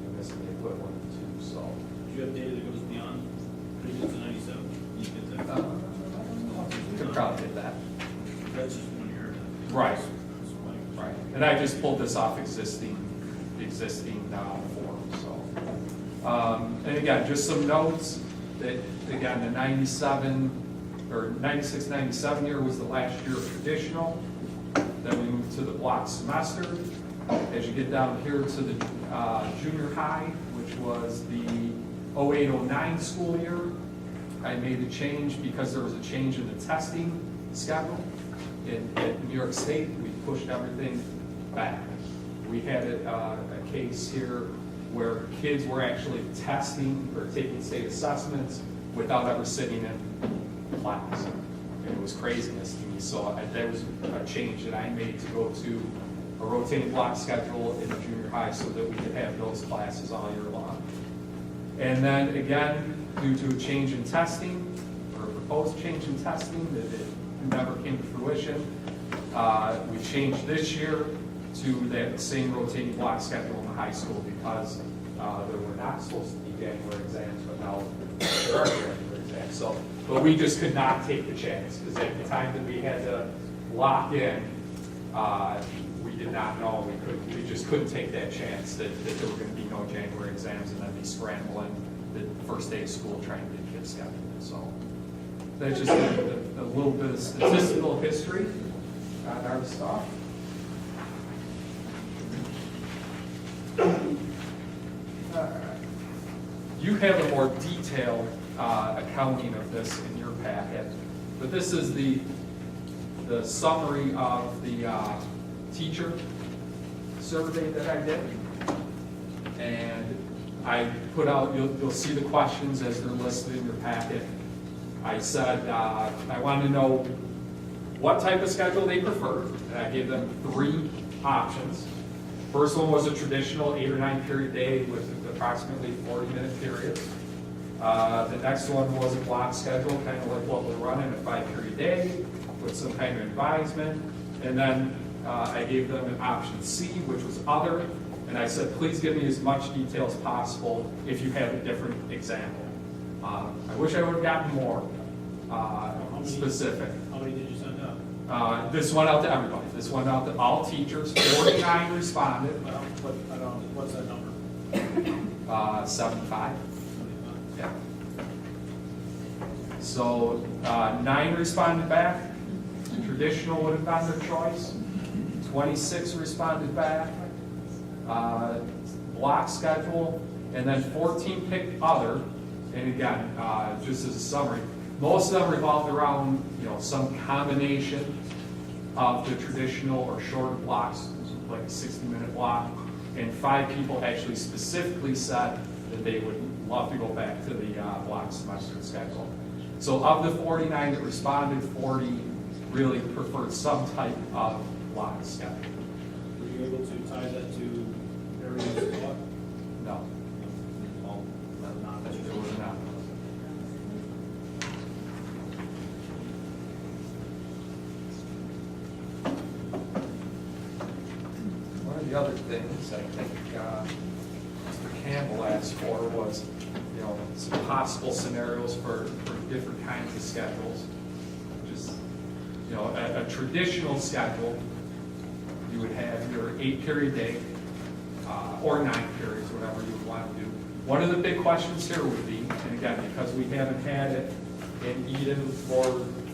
You're missing the equivalent of 2, so. Do you have data that goes beyond previous to 97? You get that? Could probably get that. That's just 1 year. Right. Right. And I just pulled this off existing forms, so. And again, just some notes that, again, the 97, or 96, 97 year was the last year of traditional. Then we moved to the block semester. As you get down here to the junior high, which was the 08-09 school year, I made a change because there was a change in the testing schedule. At New York State, we pushed everything back. We had a case here where kids were actually testing or taking state assessments without ever sitting in class. And it was craziness to me. So that was a change that I made to go to a rotating block schedule in the junior high so that we could have those classes all year long. And then again, due to a change in testing, or a proposed change in testing that it never came to fruition, we changed this year to that same rotating block schedule in the high school because there were not supposed to be January exams, but now there are January exams. So, but we just could not take the chance because at the time that we had to lock in, we did not know, we just couldn't take that chance that there were going to be no January exams and then be scrambling the first day of school trying to get kids scheduled. So that's just a little bit of statistical history on our stuff. You have a more detailed accounting of this in your packet, but this is the summary of the teacher survey that I did. And I put out, you'll see the questions as they're listed in your packet. I said I wanted to know what type of schedule they preferred, and I gave them 3 options. First one was a traditional 8 or 9 period day with approximately 40-minute periods. The next one was a block schedule, kind of like what we're running, a 5-period day with some kind of advisement. And then I gave them an option C, which was other. And I said, please give me as much detail as possible if you have a different example. I wish I would have gotten more specific. How many did you send out? This went out to everybody. This went out to all teachers. 49 responded. Well, but I don't know, what's that number? 75. Yeah. So 9 responded back. Traditional would have been their choice. 26 responded back. Block schedule, and then 14 picked other, And again, just as a summary, most of them revolved around, some combination of the traditional or shorter blocks, like a 60-minute block. And 5 people actually specifically said that they would love to go back to the block semester schedule. So of the 49 that responded, 40 really preferred some type of block schedule. Were you able to tie that to everyone's thought? No, All, not that there was not. One of the other things I think Mr. Campbell asked for was, some possible scenarios for different kinds of schedules. Just, a traditional schedule, you would have your 8-period day, or 9 periods, whatever you would want to do. One of the big questions here would be, and again, because we haven't had it in Eden for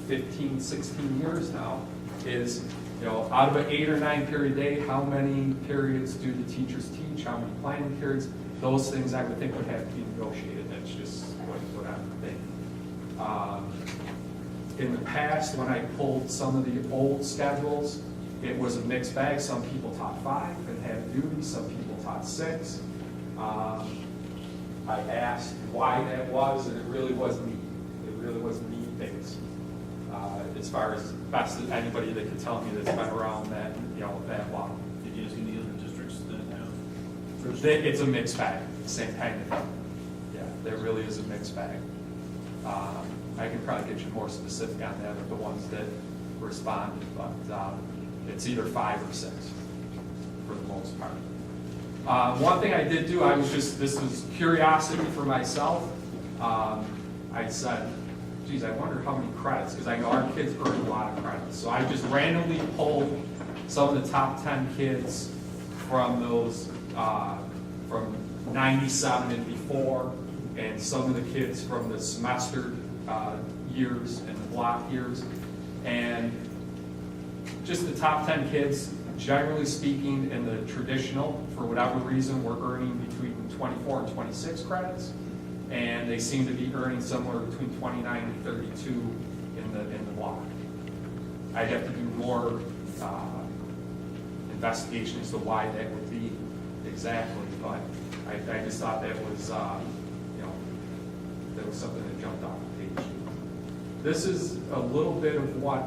15, 16 years now, is, out of an 8 or 9 period day, how many periods do the teachers teach? How many planning periods? Those things I would think would have to be negotiated. That's just what I would think. In the past, when I pulled some of the old schedules, it was a mixed bag. Some people taught 5 and had duty. Some people taught 6. I asked why that was, and it really was need. It really was need-based. As far as best as anybody that could tell me that's been around that, that long. Did you ask any other districts that have? It's a mixed bag, same kind of thing. Yeah, there really is a mixed bag. I can probably get you more specific on that with the ones that responded, but it's either 5 or 6 for the most part. One thing I did do, this was curiosity for myself. I said, geez, I wonder how many credits, because I know our kids earn a lot of credits. So I just randomly pulled some of the top 10 kids from those, from 97 and before, and some of the kids from the semester years and the block years. And just the top 10 kids, generally speaking, in the traditional, for whatever reason, were earning between 24 and 26 credits. And they seem to be earning somewhere between 29 and 32 in the block. I'd have to do more investigation as to why that would be exactly, but I just thought that was that was something that jumped off the page. This is a little bit of what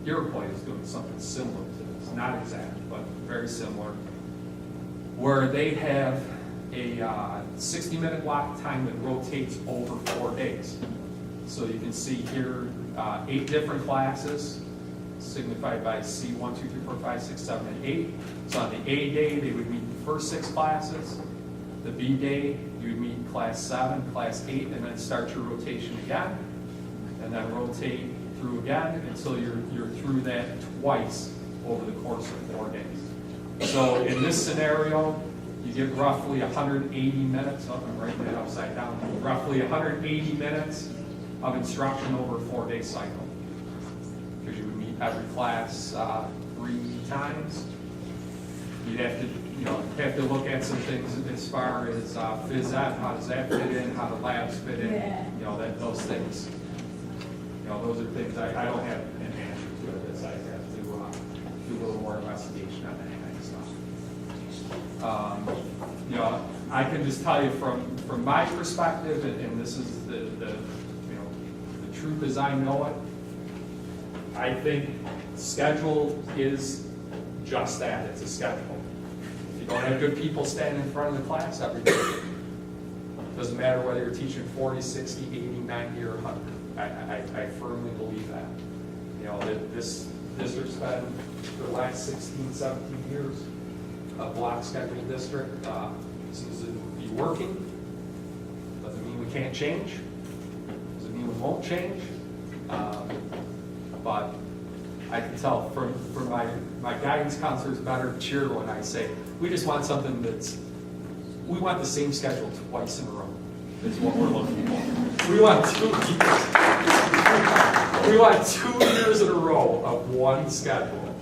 Iroquois is doing, something similar to this, not exact, but very similar, where they have a 60-minute block time that rotates over 4 days. So you can see here 8 different classes, signified by C, 1, 2, 3, 4, 5, 6, 7, and 8. So on the A day, they would meet the first 6 classes. The B day, you would meet class 7, class 8, and then start your rotation again, and then rotate through again until you're through that twice over the course of 4 days. So in this scenario, you get roughly 180 minutes, I'm writing that upside down, roughly 180 minutes of instruction over a 4-day cycle. Because you would meet every class 3 times. You'd have to look at some things as far as phys ed, how does that fit in, how the labs fit in, those things. Those are things I don't have an answer to this. I have to do a little more investigation on that kind of stuff. I can just tell you from my perspective, and this is the truth as I know it. I think schedule is just that. It's a schedule. If you don't have good people standing in front of the class every day, doesn't matter whether you're teaching 40, 60, 80, 90, or 100. I firmly believe that. This district's been, for the last 16, 17 years, a block schedule district. Seems to be working. Doesn't mean we can't change. Doesn't mean we won't change. But I can tell from my guidance counselors better cheer when I say, we just want something we want the same schedule twice in a row. Is what we're looking for. We want 2 years. We want 2 years in a row of one schedule,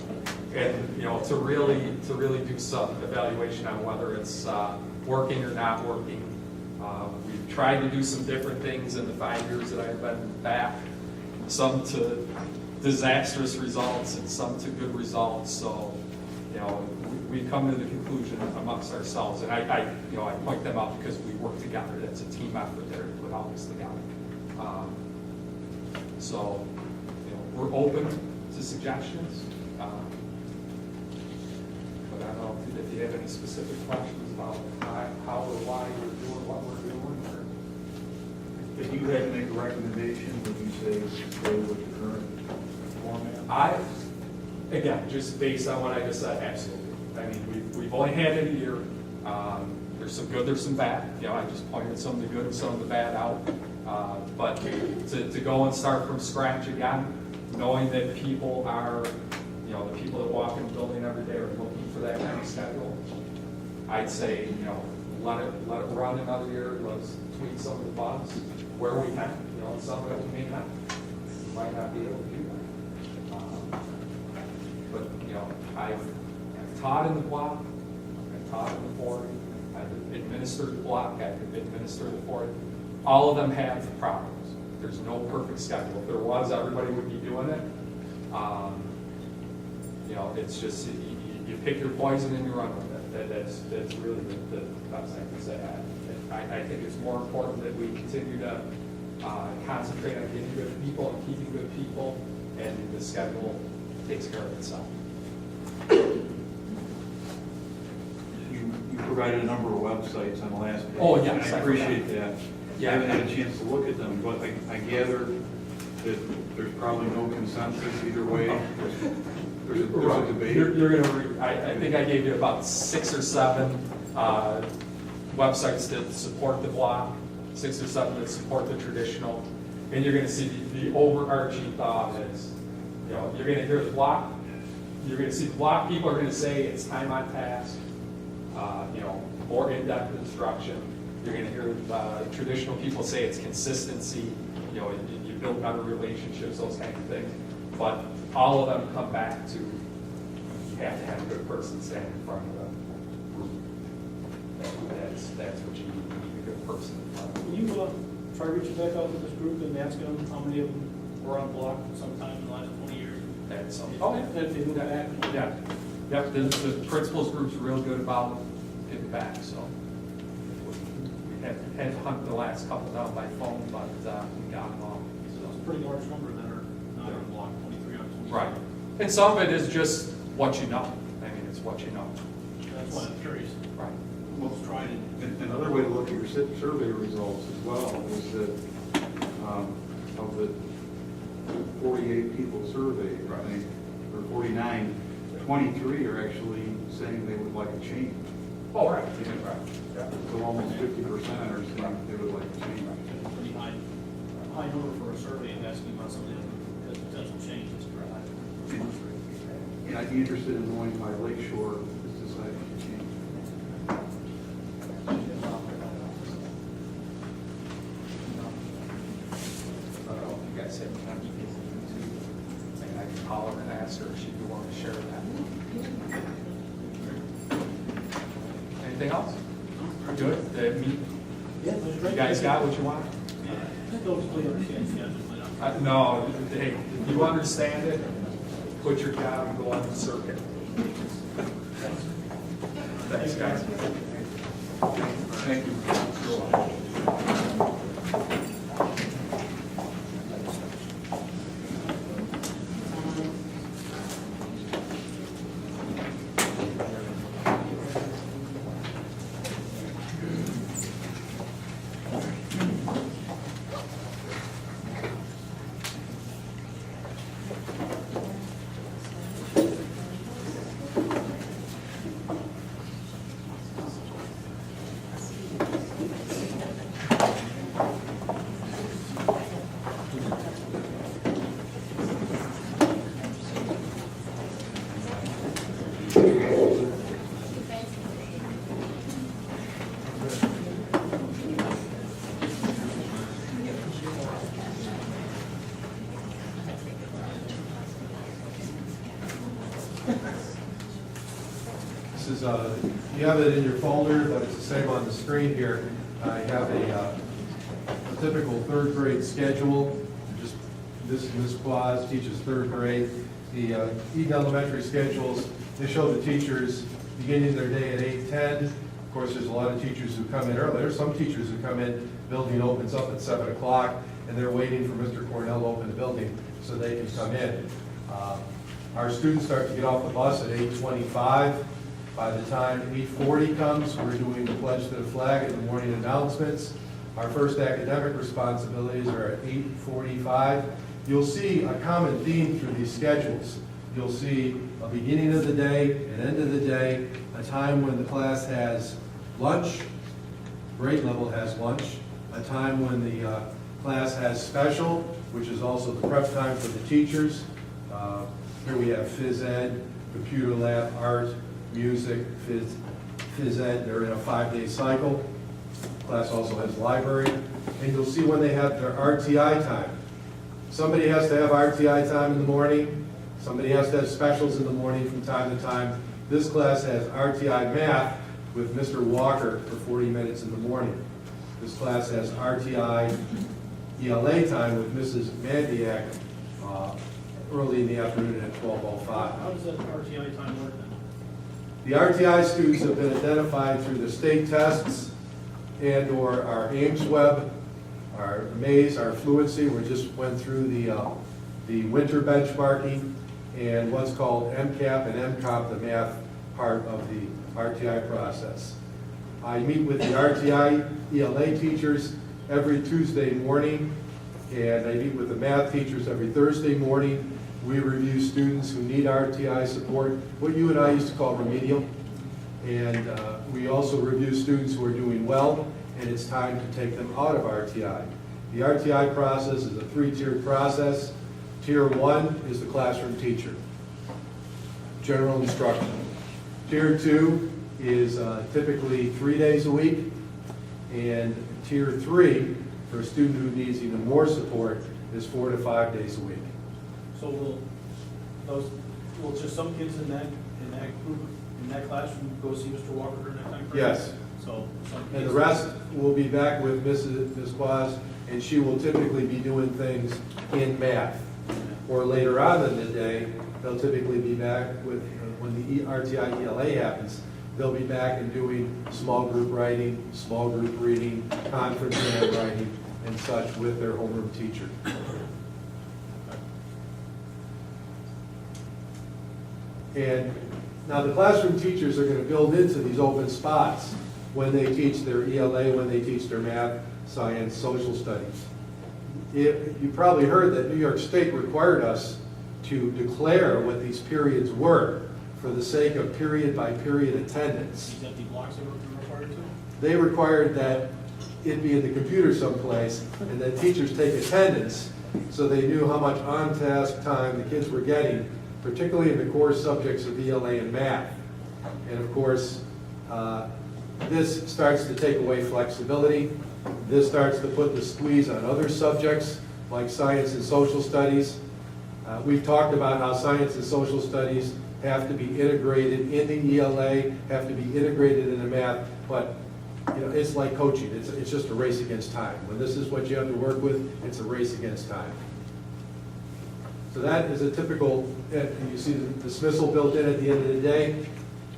and to really do some evaluation on whether it's working or not working. We've tried to do some different things in the 5 years that I've been back, some to disastrous results and some to good results. So, we come to the conclusion amongst ourselves, and I point them out because we work together. That's a team effort there to put all this together. So, we're open to suggestions. But I don't know if you have any specific questions about how or why we're doing what we're doing, or. If you had to make a recommendation, would you say stay with the current format? Again, just based on what I just said, absolutely. I mean, we've only had it a year. There's some good, there's some bad. I just pointed some of the good and some of the bad out. But to go and start from scratch again, knowing that people are, the people that walk in the building every day are looking for that kind of schedule, I'd say, let it run another year. Let's tweak some of the bugs where we can. Some of it we may not. We might not be able to do that. But I've taught in the block, I've taught in the 40, I've administered the block, I've administered the 40. All of them have problems. There's no perfect schedule. If there was, everybody would be doing it. It's just you pick your poison and you run with it. That's really the best thing to say. I think it's more important that we continue to concentrate on getting good people and keeping good people, and the schedule takes care of itself. You provided a number of websites on the last page. Oh, yes, I appreciate that. Yeah. I haven't had a chance to look at them, but I gather that there's probably no consensus either way. There's a debate. You're going to read, I think I gave you about 6 or 7 websites that support the block, 6 or 7 that support the traditional, and you're going to see the overarching thought is, you're going to hear the block, you're going to see the block people are going to say it's time on task, more in-depth instruction. You're going to hear traditional people say it's consistency, you build better relationships, those kind of things. But all of them come back to you have to have a good person stand in front of the group. That's what you need. You need a good person in front of Can you try reaching back out to this group and asking them how many of them were on block sometime in the last 20 years? That's something. Oh, if they moved back. Yeah. Yep, the principals group's real good about getting back, so. We had to hunt the last couple down by phone, but we got them all. So it's a pretty large number that are not on block 23 on 24. Right. And some of it is just what you know. I mean, it's what you know. That's why I'm curious. Right. What's tried it? Another way to look at your survey results as well is that of the 48 people surveyed, I think, or 49, 23 are actually saying they would like a change. Oh, right. Right. Yeah. So almost 50% are saying they would like a change. Pretty high number for a survey and asking about something that has potential change. That's correct. And I'd be interested in knowing why Lakeshore is deciding to change. I don't know if you guys have time to maybe I can call her and ask her if she'd be willing to share that. Anything else? Good? Yeah, You guys got what you want? Don't completely understand schedule, but No, hey, if you understand it, quit your job and go on the circuit. Thanks, guys. Thank you. This is, you have it in your folder, but it's the same on the screen here. I have a typical third grade schedule. Just Ms. Claus teaches third grade. The Eden Elementary schedules, they show the teachers beginning their day at 8:10. Of course, there's a lot of teachers who come in early. There's some teachers who come in, building opens up at 7 o'clock, and they're waiting for Mr. Cornell to open the building so they can come in. Our students start to get off the bus at 8:25. By the time 8:40 comes, we're doing the pledge to the flag and the morning announcements. Our first academic responsibilities are at 8:45. You'll see a common theme through these schedules. You'll see a beginning of the day, an end of the day, a time when the class has lunch, grade level has lunch, a time when the class has special, which is also the prep time for the teachers. Here we have phys ed, computer lab, art, music, phys ed. They're in a 5-day cycle. Class also has library. And you'll see when they have their RTI time. Somebody has to have RTI time in the morning. Somebody has to have specials in the morning from time to time. This class has RTI math with Mr. Walker for 40 minutes in the morning. This class has RTI ELA time with Mrs. Mandiak early in the afternoon at 12:05. How does that RTI time work then? The RTI students have been identified through the state tests and/or our Ames Web, our Maze, our fluency. We just went through the winter benchmarking and what's called MCAP and MCOMP, the math part of the RTI process. I meet with the RTI ELA teachers every Tuesday morning, and I meet with the math teachers every Thursday morning. We review students who need RTI support, what you and I used to call remedial. And we also review students who are doing well, and it's time to take them out of RTI. The RTI process is a 3-tiered process. Tier 1 is the classroom teacher, general instruction. Tier 2 is typically 3 days a week, and Tier 3, for a student who needs even more support, is 4 to 5 days a week. So will just some kids in that group, in that classroom, go see Mr. Walker during that time frame? Yes. So some And kids. the rest will be back with Ms. Quaz, and she will typically be doing things in math. Or later on in the day, they'll typically be back with, when the RTI ELA happens, they'll be back and doing small group writing, small group reading, conference writing, and such with their homeroom teacher. And now the classroom teachers are going to build into these open spots when they teach their ELA, when they teach their math, science, social studies. You probably heard that New York State required us to declare what these periods were for the sake of period-by-period attendance. Is that the blocks that we're required to? They required that it be in the computer someplace and that teachers take attendance so they knew how much on-task time the kids were getting, particularly in the core subjects of ELA and math. And of course, this starts to take away flexibility. This starts to put the squeeze on other subjects like science and social studies. We've talked about how science and social studies have to be integrated in the ELA, have to be integrated in the math, but it's like coaching. It's just a race against time. When this is what you have to work with, it's a race against time. So that is a typical, you see the dismissal built in at the end of the day,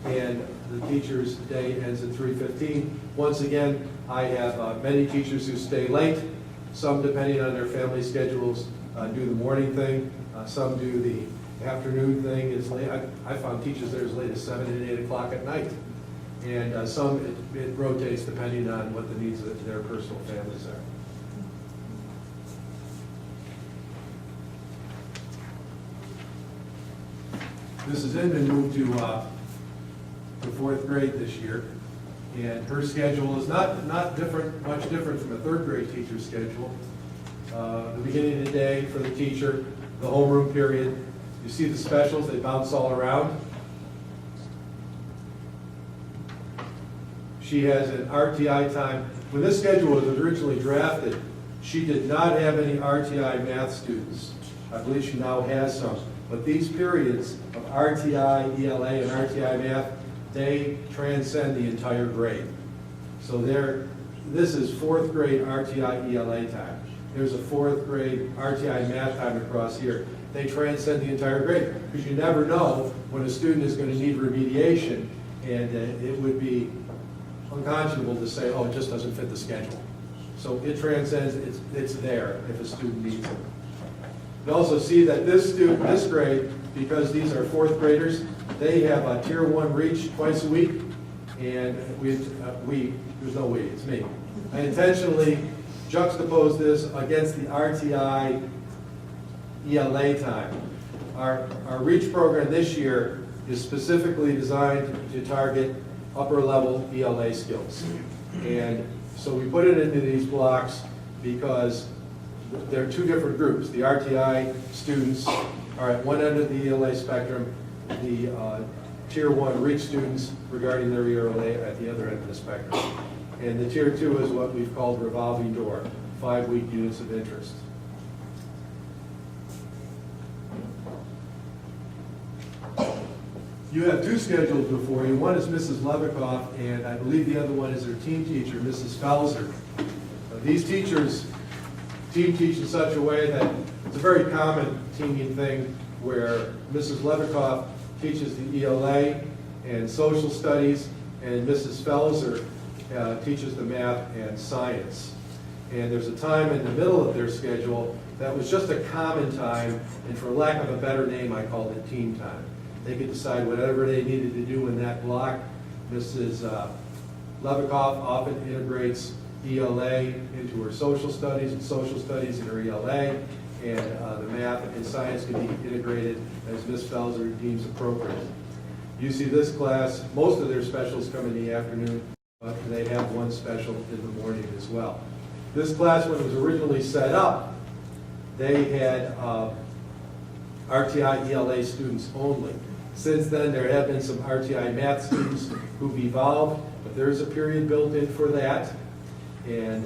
and the teacher's day ends at 3:15. Once again, I have many teachers who stay late. Some, depending on their family schedules, do the morning thing. Some do the afternoon thing. It's late. I found teachers there as late as 7 and 8 o'clock at night. And some, it rotates depending on what the needs of their personal families are. Mrs. Inman moved to the 4th grade this year, and her schedule is not much different from a 3rd grade teacher's schedule. The beginning of the day for the teacher, the homeroom period. You see the specials, they bounce all around. She has an RTI time. When this schedule was originally drafted, she did not have any RTI math students. I believe she now has some. But these periods of RTI, ELA, and RTI math, they transcend the entire grade. So this is fourth grade RTI ELA time. There's a fourth grade RTI math time across here. They transcend the entire grade, because you never know when a student is going to need remediation, and it would be unconscionable to say, oh, it just doesn't fit the schedule. So it transcends, it's there if a student needs it. You also see that this student, this grade, because these are fourth graders, they have a tier 1 reach twice a week, and there's no we, it's me. I intentionally juxtapose this against the RTI ELA time. Our reach program this year is specifically designed to target upper level ELA skills. And so we put it into these blocks because there are two different groups. The RTI students are at one end of the ELA spectrum, the tier 1 reach students regarding their ELA at the other end of the spectrum. And the tier 2 is what we've called revolving door, 5-week units of interest. You have two schedules before you. One is Mrs. Levikoff, and I believe the other one is her team teacher, Mrs. Felser. These teachers team teach in such a way that it's a very common teaming thing where Mrs. Levikoff teaches the ELA and social studies, and Mrs. Felser teaches the math and science. And there's a time in the middle of their schedule that was just a common time, and for lack of a better name, I called it team time. They could decide whatever they needed to do in that block. Mrs. Levikoff often integrates ELA into her social studies and social studies in her ELA, and the math and science can be integrated as Ms. Felser deems appropriate. You see this class, most of their specials come in the afternoon, but they have one special in the morning as well. This class, when it was originally set up, they had RTI ELA students only. Since then, there have been some RTI math students who've evolved, but there is a period built in for that. And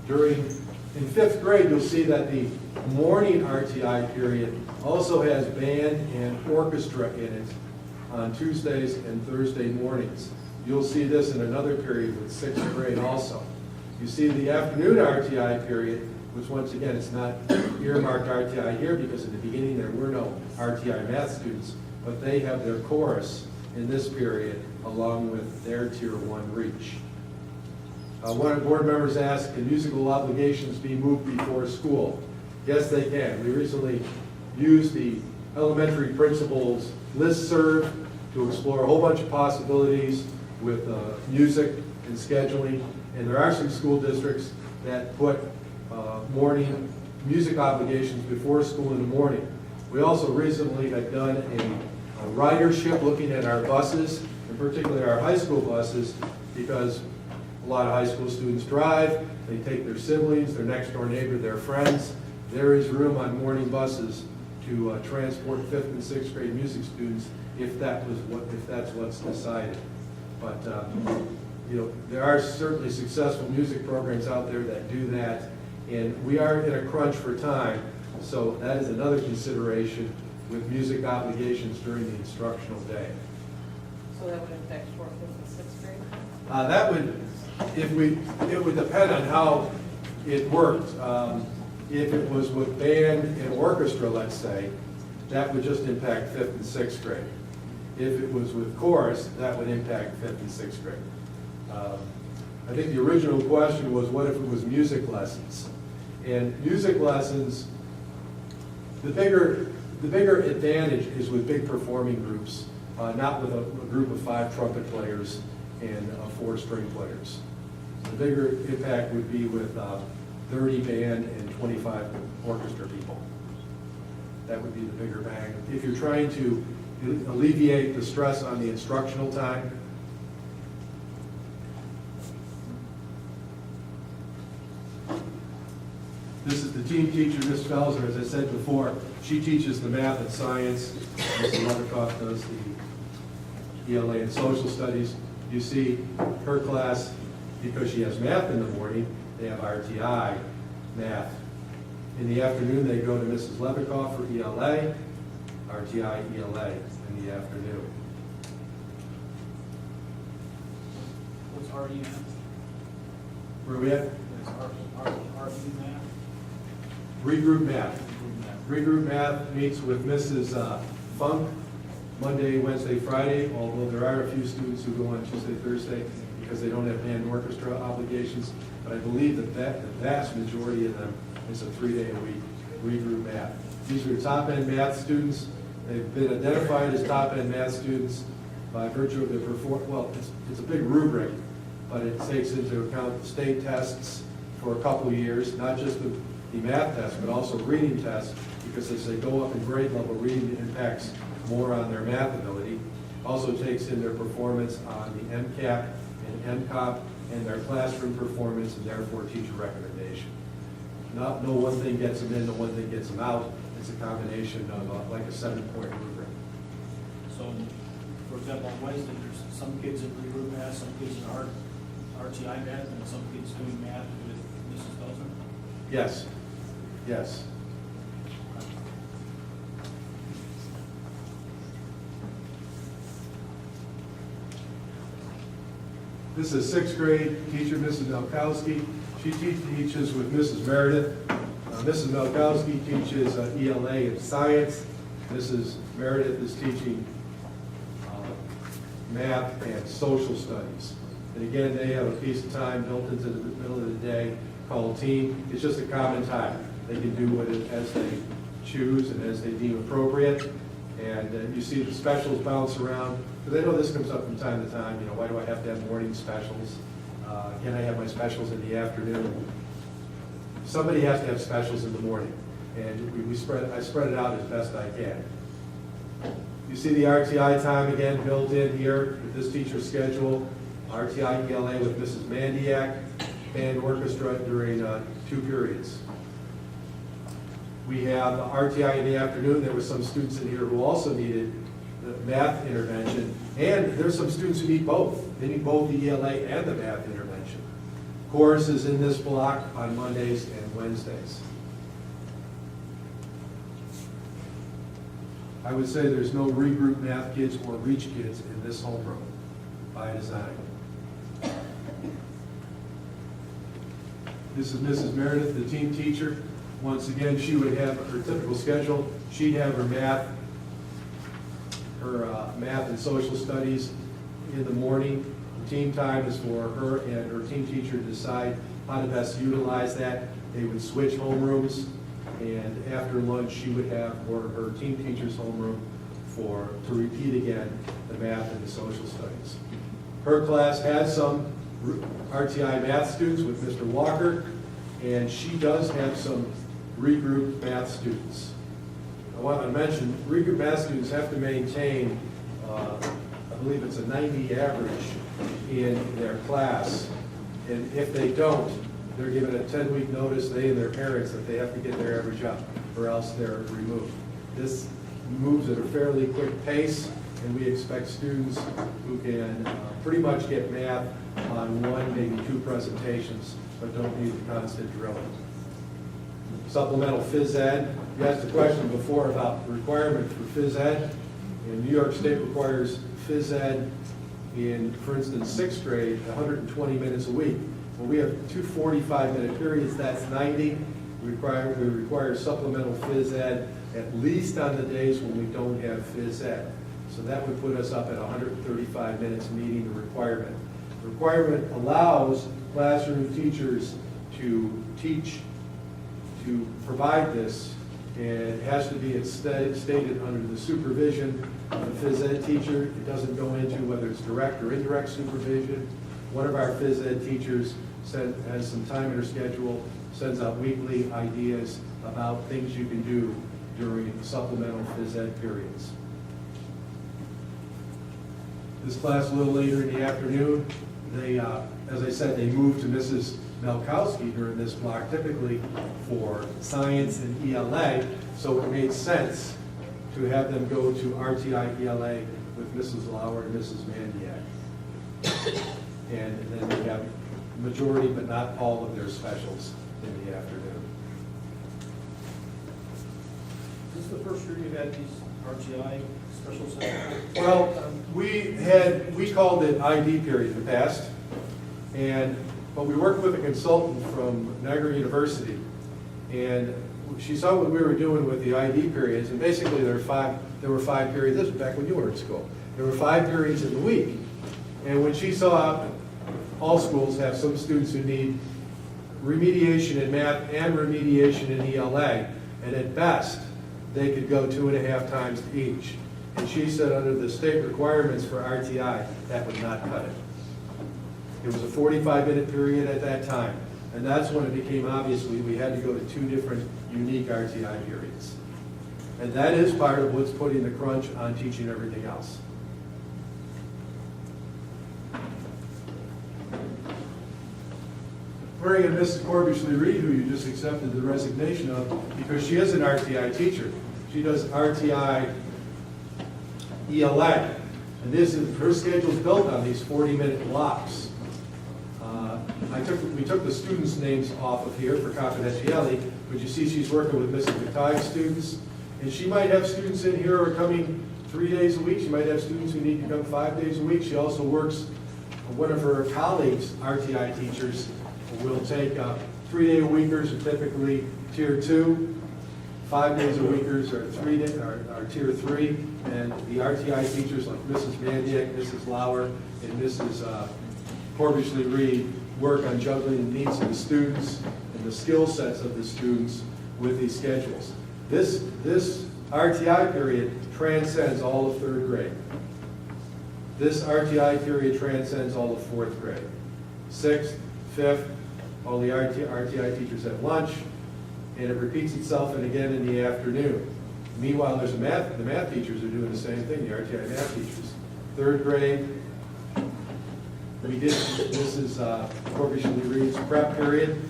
in 5th grade, you'll see that the morning RTI period also has band and orchestra in it on Tuesdays and Thursday mornings. You'll see this in another period with 6th grade also. You see the afternoon RTI period, which once again, it's not earmarked RTI here because in the beginning there were no RTI math students, but they have their chorus in this period along with their tier 1 reach. One of the board members asked, can musical obligations be moved before school? Yes, they can. We recently used the elementary principals listserv to explore a whole bunch of possibilities with music and scheduling. And there are some school districts that put morning music obligations before school in the morning. We also recently had done a ridership looking at our buses, in particular our high school buses, because a lot of high school students drive, they take their siblings, their next door neighbor, their friends. There is room on morning buses to transport 5th and 6th grade music students if that's what's decided. But there are certainly successful music programs out there that do that, and we are in a crunch for time, so that is another consideration with music obligations during the instructional day. So that would affect 4th, 5th, and 6th grade? That would, it would depend on how it worked. If it was with band and orchestra, let's say, that would just impact 5th and 6th grade. If it was with chorus, that would impact 5th and 6th grade. I think the original question was, what if it was music lessons? And music lessons, the bigger advantage is with big performing groups, not with a group of 5 trumpet players and 4 string players. The bigger impact would be with 30 band and 25 orchestra people. That would be the bigger bang. If you're trying to alleviate the stress on the instructional time, this is the team teacher, Ms. Felser. As I said before, she teaches the math and science. Mr. Levikoff does the ELA and social studies. You see her class, because she has math in the morning, they have RTI math. In the afternoon, they go to Mrs. Levikoff for ELA, RTI ELA in the afternoon. What's RDM? Where are we at? It's our math. Regroup math. Regroup math meets with Mrs. Funk Monday, Wednesday, Friday, although there are a few students who go on Tuesday, Thursday because they don't have band and orchestra obligations. But I believe that the vast majority of them is a 3-day-a-week regroup math. These are top-end math students. They've been identified as top-end math students by virtue of their performance. Well, it's a big rubric, but it takes into account the state tests for a couple of years, not just the math test, but also reading tests, because as they go up in grade level, reading impacts more on their math ability. Also takes in their performance on the MCAP and MCOP and their classroom performance, and therefore teacher recommendation. No one thing gets them in, no one thing gets them out. It's a combination of like a 7-point rubric. So, for example, on Wednesday, there's some kids in regroup math, some kids in RTI math, and some kids doing math with Mrs. Belzer. Yes, yes. This is 6th grade teacher, Mrs. Melkowski. She teaches with Mrs. Meredith. Mrs. Melkowski teaches ELA and science. Mrs. Meredith is teaching math and social studies. And again, they have a piece of time built into the middle of the day called team. It's just a common time. They can do it as they choose and as they deem appropriate. And you see the specials bounce around. Because I know this comes up from time to time, you know, why do I have to have morning specials? Can I have my specials in the afternoon? Somebody has to have specials in the morning. And I spread it out as best I can. You see the RTI time again built in here with this teacher's schedule. RTI ELA with Mrs. Mandiak, band orchestra during 2 periods. We have RTI in the afternoon. There were some students in here who also needed the math intervention. And there's some students who need both. They need both the ELA and the math intervention. Chorus is in this block on Mondays and Wednesdays. I would say there's no regroup math kids or reach kids in this homeroom by design. This is Mrs. Meredith, the team teacher. Once again, she would have her typical schedule. She'd have her math and social studies in the morning. The team time is for her and her team teacher to decide how to best utilize that. They would switch homerooms, and after lunch, she would have her team teacher's homeroom to repeat again the math and the social studies. Her class has some RTI math students with Mr. Walker, and she does have some regroup math students. I want to mention, regroup math students have to maintain, I believe it's a 90 average in their class, and if they don't, they're given a 10-week notice, they and their parents, that they have to get their average up, or else they're removed. This moves at a fairly quick pace, and we expect students who can pretty much get math on 1, maybe 2 presentations, but don't need the constant drilling. Supplemental phys ed. You asked a question before about the requirement for phys ed. And New York State requires phys ed in, for instance, 6th grade, 120 minutes a week. Well, we have 2 45-minute periods, that's 90. We require supplemental phys ed at least on the days when we don't have phys ed. So that would put us up at 135 minutes meeting the requirement. The requirement allows classroom teachers to provide this, and it has to be stated under the supervision of the phys ed teacher. It doesn't go into whether it's direct or indirect supervision. One of our phys ed teachers has some time in her schedule, sends out weekly ideas about things you can do during supplemental phys ed periods. This class a little later in the afternoon, they, as I said, they moved to Mrs. Melkowski during this block, typically for science and ELA, so it made sense to have them go to RTI ELA with Mrs. Lauer and Mrs. Mandiak. And then we have majority, but not all of their specials in the afternoon. Is this the first year you've had these RTI special sessions? Well, we called it ID period in the past, and but we worked with a consultant from Niagara University, and she saw what we were doing with the ID periods, and basically there were five periods. This was back when you were in school. There were 5 periods in the week, and when she saw all schools have some students who need remediation in math and remediation in ELA, and at best, they could go 2.5 times each. And she said under the state requirements for RTI, that would not cut it. It was a 45-minute period at that time, and that's when it became obvious we had to go to 2 different unique RTI periods. And that is part of what's putting the crunch on teaching everything else. Bring in Mrs. Corbishley-Reed, who you just accepted the resignation of, because she is an RTI teacher. She does RTI ELA, and her schedule is built on these 40-minute blocks. We took the students' names off of here for confidentiality, but you see she's working with Mrs. McTighe's students, and she might have students in here who are coming 3 days a week. She might have students who need to come 5 days a week. She also works, one of her colleagues, RTI teachers, will take 3-day-a-weekers are typically tier 2, 5-days-a-weekers are tier 3, and the RTI teachers like Mrs. Mandiak, Mrs. Lauer, and Mrs. Corbishley-Reed work on juggling the needs of the students and the skill sets of the students with these schedules. This RTI period transcends all of 3rd grade. This RTI period transcends all of 4th grade. 6th, 5th, all the RTI teachers have lunch, and it repeats itself and again in the afternoon. Meanwhile, the math teachers are doing the same thing, the RTI math teachers. 3rd grade, this is Corbishley-Reed's prep period,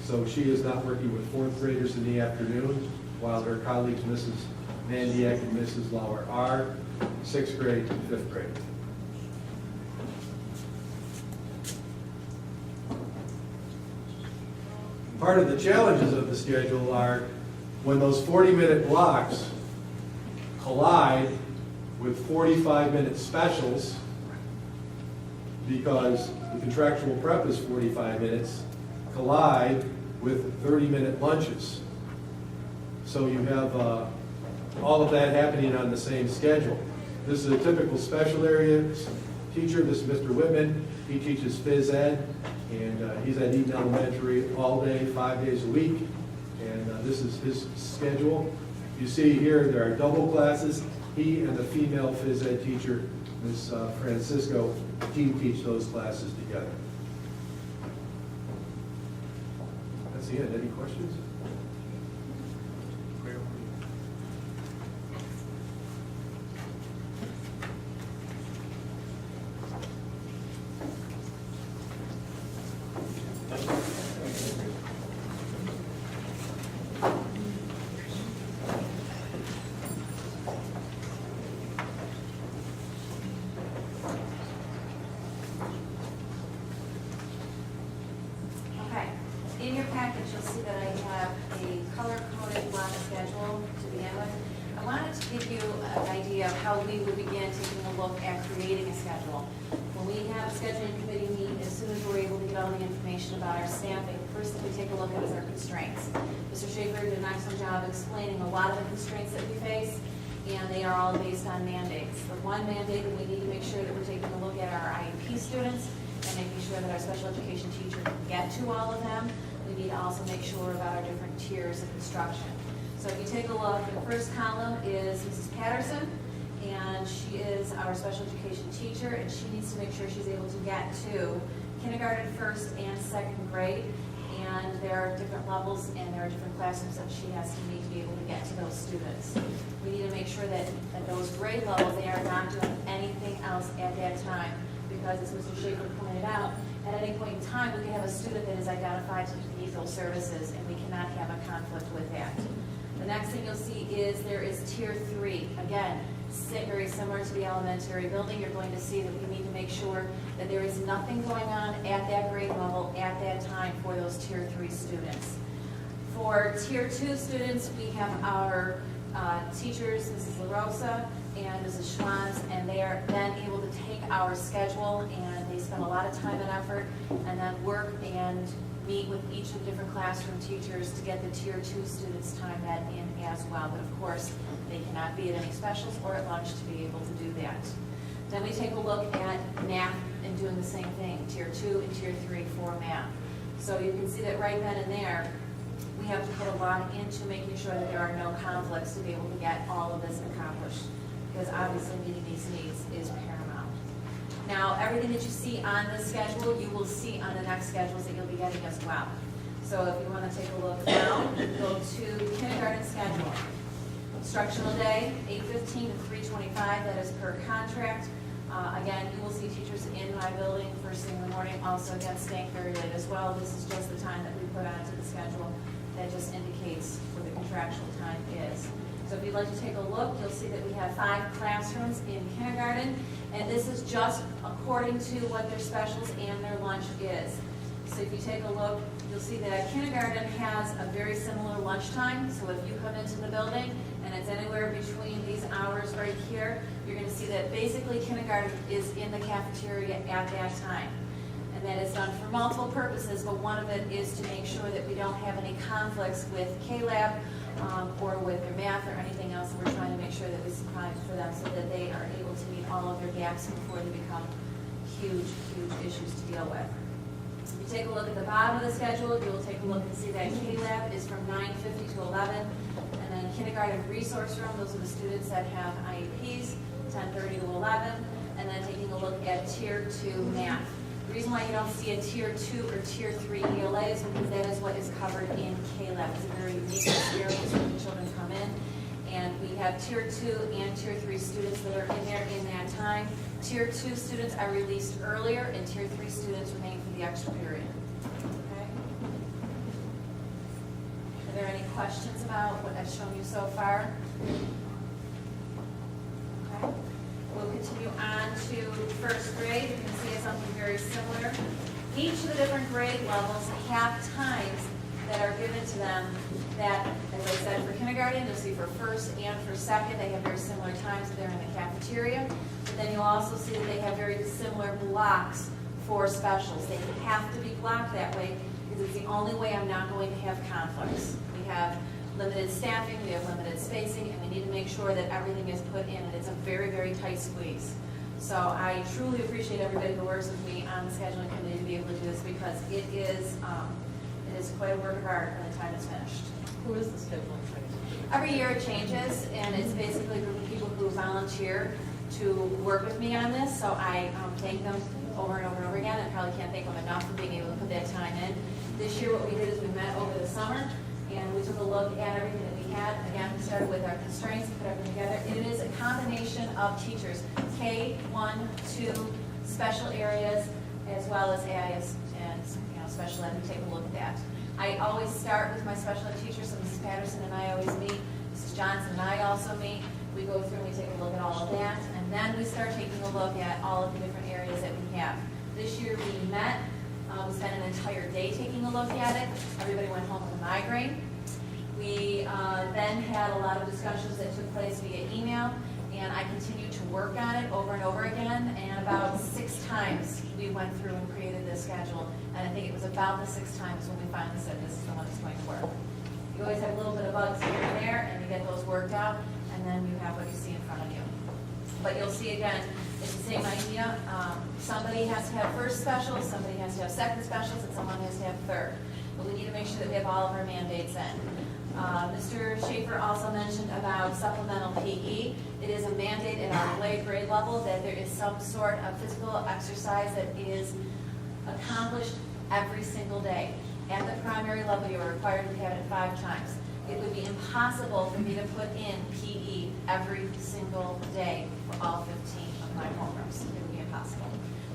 so she is not working with 4th graders in the afternoon, while her colleagues, Mrs. Mandiak and Mrs. Lauer, are 6th grade and 5th grade. Part of the challenges of the schedule are when those 40-minute blocks collide with 45-minute specials, because the contractual prep is 45 minutes, collide with 30-minute lunches. So you have all of that happening on the same schedule. This is a typical special area teacher. This is Mr. Whitman. He teaches phys ed, and he's at Eden Elementary all day, 5 days a week. And this is his schedule. You see here there are double classes. He and the female phys ed teacher, Ms. Francisco, team teach those classes together. That's the end. Any questions? In your package, you'll see that I have a color-coded block schedule to begin with. I wanted to give you an idea of how we would begin taking a look at creating a schedule. When we have a scheduling committee meet, as soon as we're able to get all the information about our staffing, first thing we take a look at is our constraints. Mr. Schaefer did an excellent job explaining a lot of the constraints that we face, and they are all based on mandates. The one mandate that we need to make sure that we're taking a look at our IEP students and making sure that our special education teachers can get to all of them. We need to also make sure about our different tiers of instruction. So if you take a look, the first column is Mrs. Patterson, and she is our special education teacher, and she needs to make sure she's able to get to kindergarten, 1st, and 2nd grade. And there are different levels and there are different classrooms that she has to meet to be able to get to those students. We need to make sure that at those grade levels, they are not doing anything else at that time, because as Mr. Schaefer pointed out, at any point in time, we can have a student that is identified to need those services, and we cannot have a conflict with that. The next thing you'll see is there is tier 3. Again, very similar to the elementary building, you're going to see that we need to make sure that there is nothing going on at that grade level at that time for those tier 3 students. For tier 2 students, we have our teachers, Mrs. LaRosa, and Mrs. Schwanz, and they are then able to take our schedule, and they spend a lot of time and effort, and then work and meet with each of the different classroom teachers to get the Tier 2 students time that in as well. But of course, they cannot be at any specials or at lunch to be able to do that. Then we take a look at math and doing the same thing, Tier 2 and Tier 3 for math. So you can see that right then and there, we have to put a lot into making sure that there are no conflicts to be able to get all of this accomplished, because obviously meeting these needs is paramount. Now, everything that you see on this schedule, you will see on the next schedules that you'll be getting as well. So if you want to take a look now, go to kindergarten schedule. Instructional day, 8:15 to 3:25, that is per contract. Again, you will see teachers in my building first thing in the morning, also again staying very late as well. This is just the time that we put onto the schedule. That just indicates what the contractual time is. So if you'd like to take a look, you'll see that we have 5 classrooms in kindergarten, and this is just according to what their specials and their lunch is. So if you take a look, you'll see that kindergarten has a very similar lunchtime. So if you come into the building and it's anywhere between these hours right here, you're going to see that basically kindergarten is in the cafeteria at that time. And that is done for multiple purposes, but one of it is to make sure that we don't have any conflicts with K-Lab or with their math or anything else. And we're trying to make sure that we supply for them so that they are able to meet all of their gaps before they become huge, huge issues to deal with. If you take a look at the bottom of the schedule, you'll take a look and see that K-Lab is from 9:50 to 11. And then kindergarten resource room, those are the students that have IEPs, 10:30 to 11. And then taking a look at Tier 2 math. The reason why you don't see a Tier 2 or Tier 3 ELA is because that is what is covered in K-Lab. It's a very unique experience when the children come in. And we have Tier 2 and Tier 3 students that are in there in that time. Tier 2 students are released earlier, and Tier 3 students remain for the extra period. Okay? Are there any questions about what I've shown you so far? Okay. We'll continue on to first grade. You can see it's something very similar. Each of the different grade levels have times that are given to them that, as I said, for kindergarten, you'll see for first and for second, they have very similar times that they're in the cafeteria. But then you'll also see that they have very similar blocks for specials. They have to be blocked that way because it's the only way I'm not going to have conflicts. We have limited staffing, we have limited spacing, and we need to make sure that everything is put in, and it's a very, very tight squeeze. So I truly appreciate everybody who works with me on the scheduling committee to be able to do this, because it is quite a work of art by the time it's finished. Who is the scheduling committee? Every year it changes, and it's basically a group of people who volunteer to work with me on this, so I thank them over and over and over again. I probably can't thank them enough for being able to put that time in. This year what we did is we met over the summer, and we took a look at everything that we had. Again, we started with our constraints, put everything together. It is a combination of teachers, K, 1, 2, special areas, as well as AIS and special ed. We take a look at that. I always start with my special ed teacher, so Mrs. Patterson and I always meet. Mrs. Johnson and I also meet. We go through and we take a look at all of that, and then we start taking a look at all of the different areas that we have. This year we met. We spent an entire day taking a look at it. Everybody went home with a migraine. We then had a lot of discussions that took place via email, and I continued to work on it over and over again, and about 6 times we went through and created this schedule, and I think it was about the 6 times when we finally said this is the one that's going to work. You always have a little bit of bugs here and there, and you get those worked out, and then you have what you see in front of you. But you'll see again, it's the same idea. Somebody has to have first specials, somebody has to have second specials, and someone has to have third. But we need to make sure that we have all of our mandates in. Mr. Schaefer also mentioned about supplemental PE. It is a mandate at our grade level that there is some sort of physical exercise that is accomplished every single day. At the primary level, you are required to have it 5 times. It would be impossible for me to put in PE every single day for all 15 of my homerooms. It would be impossible.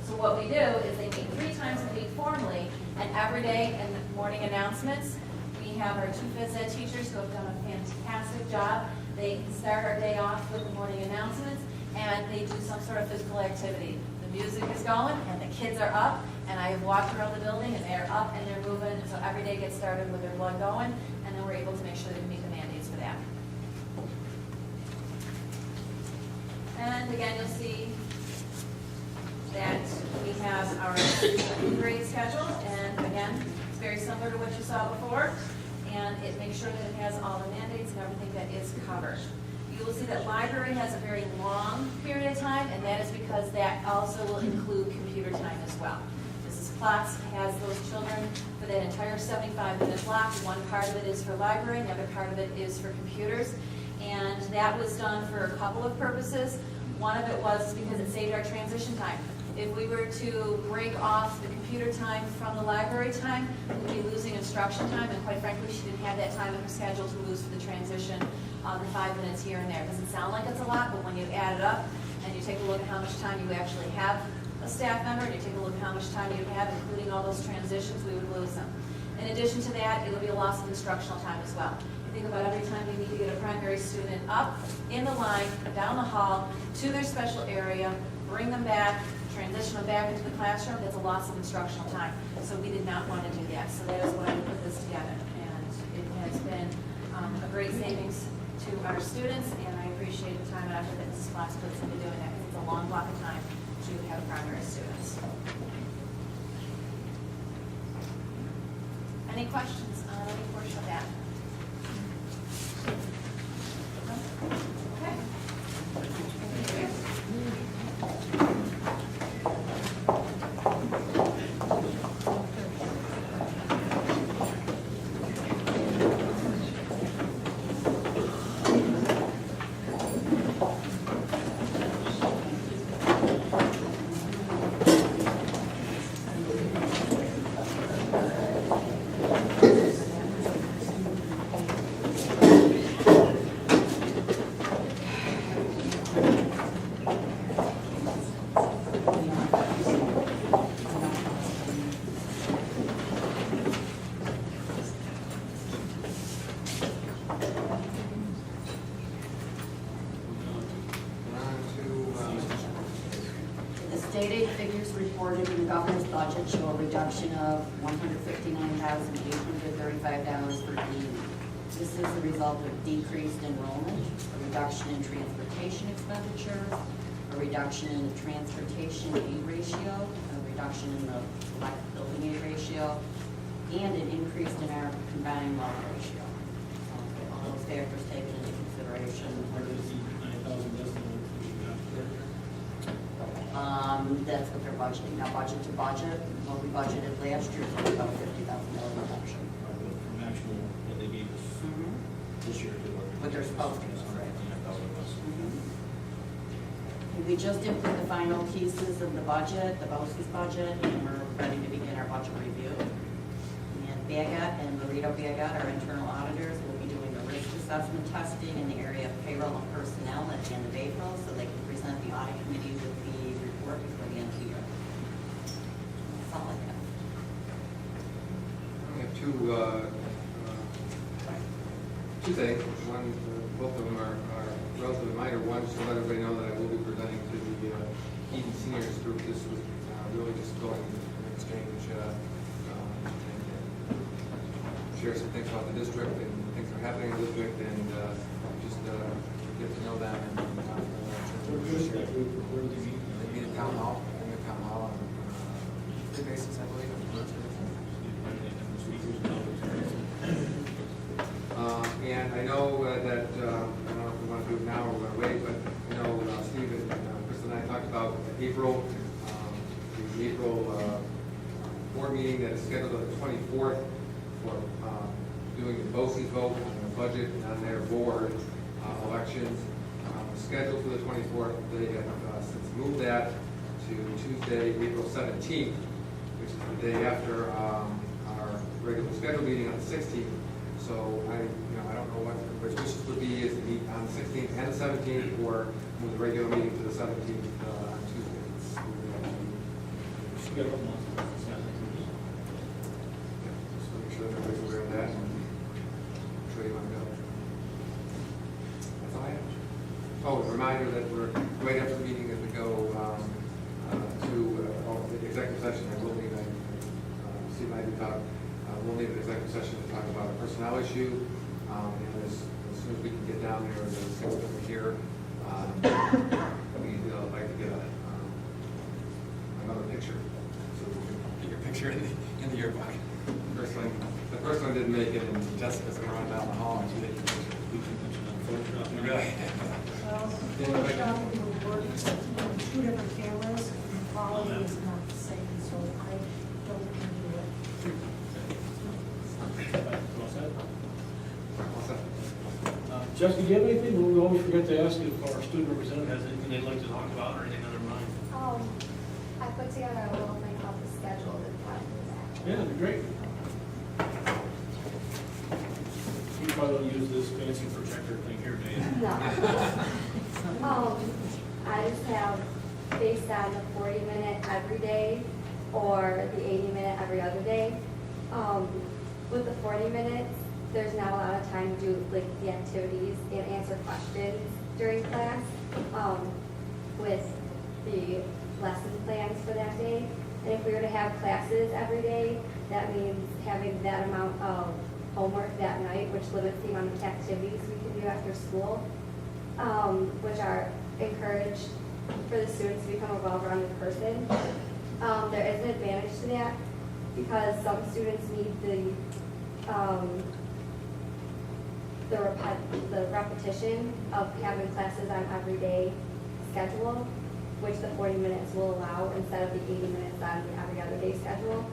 So what we do is they meet 3 times a week formally, and every day in the morning announcements, we have our 2 phys ed teachers who have done a fantastic job. They start our day off with the morning announcements, and they do some sort of physical activity. The music is going, and the kids are up, and I have walked around the building, and they're up and they're moving, so every day gets started with their blood going, and then we're able to make sure that we meet the mandates for that. And again, you'll see that we have our grade schedule, and again, it's very similar to what you saw before, and it makes sure that it has all the mandates and everything that is covered. You will see that library has a very long period of time, and that is because that also will include computer time as well. Mrs. Klotz has those children for that entire 75-minute block. One part of it is for library, the other part of it is for computers, and that was done for a couple of purposes. One of it was because it saved our transition time. If we were to break off the computer time from the library time, we'd be losing instruction time, and quite frankly, she didn't have that time in her schedule to lose for the transition, the 5 minutes here and there. It doesn't sound like it's a lot, but when you add it up and you take a look at how much time you actually have a staff member, and you take a look at how much time you have, including all those transitions, we would lose them. In addition to that, it'll be a loss of instructional time as well. Think about every time we need to get a primary student up in the line, down the hall, to their special area, bring them back, transition them back into the classroom, that's a loss of instructional time. So we did not want to do that. So that is why we put this together. And it has been a great savings to our students, and I appreciate the time and effort that Mrs. Fox puts into doing that, because it's a long block of time to have primary students. Any questions on any portion of that? Okay. Thank you. State aid figures reported in the governor's budget show a reduction of $159,835 for E. This is the result of decreased enrollment, a reduction in transportation expenditures, a reduction in the transportation aid ratio, a reduction in the electric building aid ratio, and an increase in our combined loan ratio. All those factors taken into consideration. Where does the 9,000 decimal we got there? That's what they're budgeting. Now, budget to budget, what we budgeted last year was about $50,000 reduction. From actual, what they gave us this year to What they're supposed to, right? 9,000 was. We just input the final pieces of the budget, the BOCES budget, and we're ready to begin our budget review. And Bagot and Marito Bagot, our internal auditors, will be doing the risk assessment testing in the area of payroll and personnel at the end of April, so they can present the audit committee with the report before the end of the year. That's all I have. We have two things. One, both of them are relatively minor. One, just to let everybody know that I will be presenting to the Eden Seniors Group. This was really just going in exchange and share some things about the district and things that are happening in the district, and just get to know them. And Where do they meet? they meet at town hall, on a weekly basis, I believe. And I know that, I don't know if we want to do it now or we're going to wait, but I know Steve and Chris and I talked about April, the April board meeting that is scheduled on the 24th for doing the BOCES vote on the budget on their board elections. Scheduled for the 24th, they have since moved that to Tuesday, April 17th, which is the day after our regular scheduled meeting on the 16th. So I don't know what which wishes would be, is to meet on the 16th and the 17th, or move the regular meeting to the 17th on Tuesday. Just get a month. So make sure everybody's aware of that. I'm sure you want to go. That's all I have. Oh, a reminder that we're right after the meeting as we go to the executive session. I will need, Steve and I did talk. We'll need an executive session to talk about a personnel issue, and as soon as we can get down there, as soon as we're here, picture, so we can get your picture in the yearbook. The first one didn't make it, and Jessica's gonna run down the hall and she didn't get the picture. Really? Well, Photoshop will work with two different cameras, and the quality is not the same, so I don't do it. What's that? Jessica, do you have anything? We always forget to ask if our student representative has anything they'd like to talk about or anything on their mind. I put together a little thing called the schedule that kind of that. Yeah, that'd be great. You probably don't use this fancy projector thing here, do you? No. I just have based on the 40-minute every day or the 80-minute every other day. With the 40 minutes, there's not a lot of time to do like the activities and answer questions during class with the lesson plans for that day. And if we were to have classes every day, that means having that amount of homework that night, which limits the amount of activities we can do after school, which are encouraged for the students to become a well-rounded person. There is an advantage to that because some students need the repetition of having classes on every day schedule, which the 40 minutes will allow instead of the 80 minutes on the every other day schedule.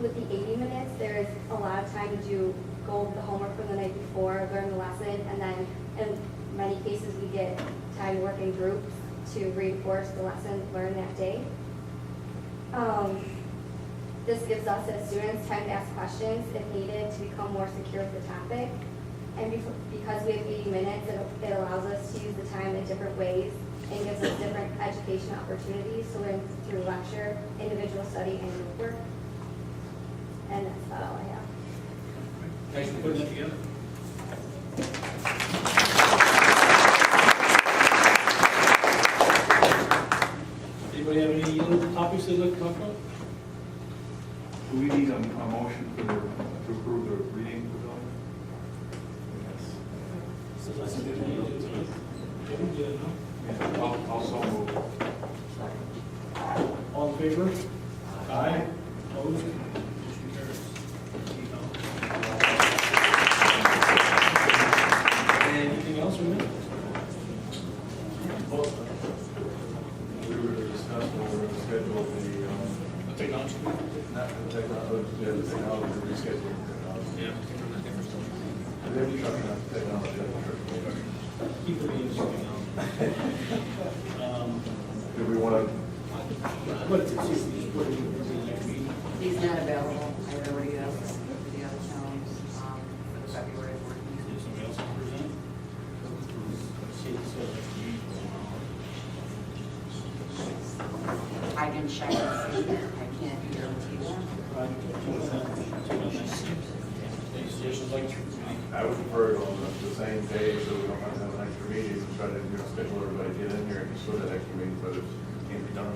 With the 80 minutes, there is a lot of time to go over the homework from the night before, learn the lesson, and then in many cases we get time to work in groups to reinforce the lesson learned that day. This gives us as students time to ask questions if needed to become more secure with the topic. And because we have 80 minutes, it allows us to use the time in different ways and gives us different education opportunities to learn through lecture, individual study, and group work. And that's about all I have. Thanks for putting that together. Anybody have any other topics they'd like to talk about? Do we need a motion to approve the reading pavilion? Yeah, I'll so move. All in favor? Aye. Opposed? Motion carries. Anything else from me? We were discussing, we're going to schedule the, Technology? not the technology, yeah, the technology, the rescheduling technology. Yeah. They're talking about technology. Keep the meetings going on. Do we want to, What is it, what do you, the next meeting? He's not available. I have already asked for the other towns for the February 14th. Is somebody else want to present? See, so that's the meeting. I can check and see, I can't guarantee that. Any suggestions like? I would prefer it on the same day so we don't have to have an extra meeting and try to, schedule everybody to get in here and just go to that extra meeting, but it can't be done.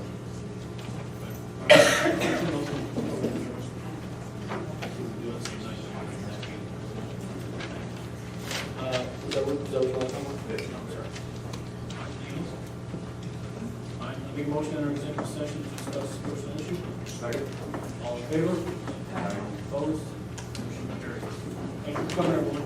Is that what you want to come with? Yes. I'm sorry. Fine, I make a motion in our executive session to discuss personal issue. Second. All in favor? Aye. Opposed? Motion carries. Thank you for coming, everyone.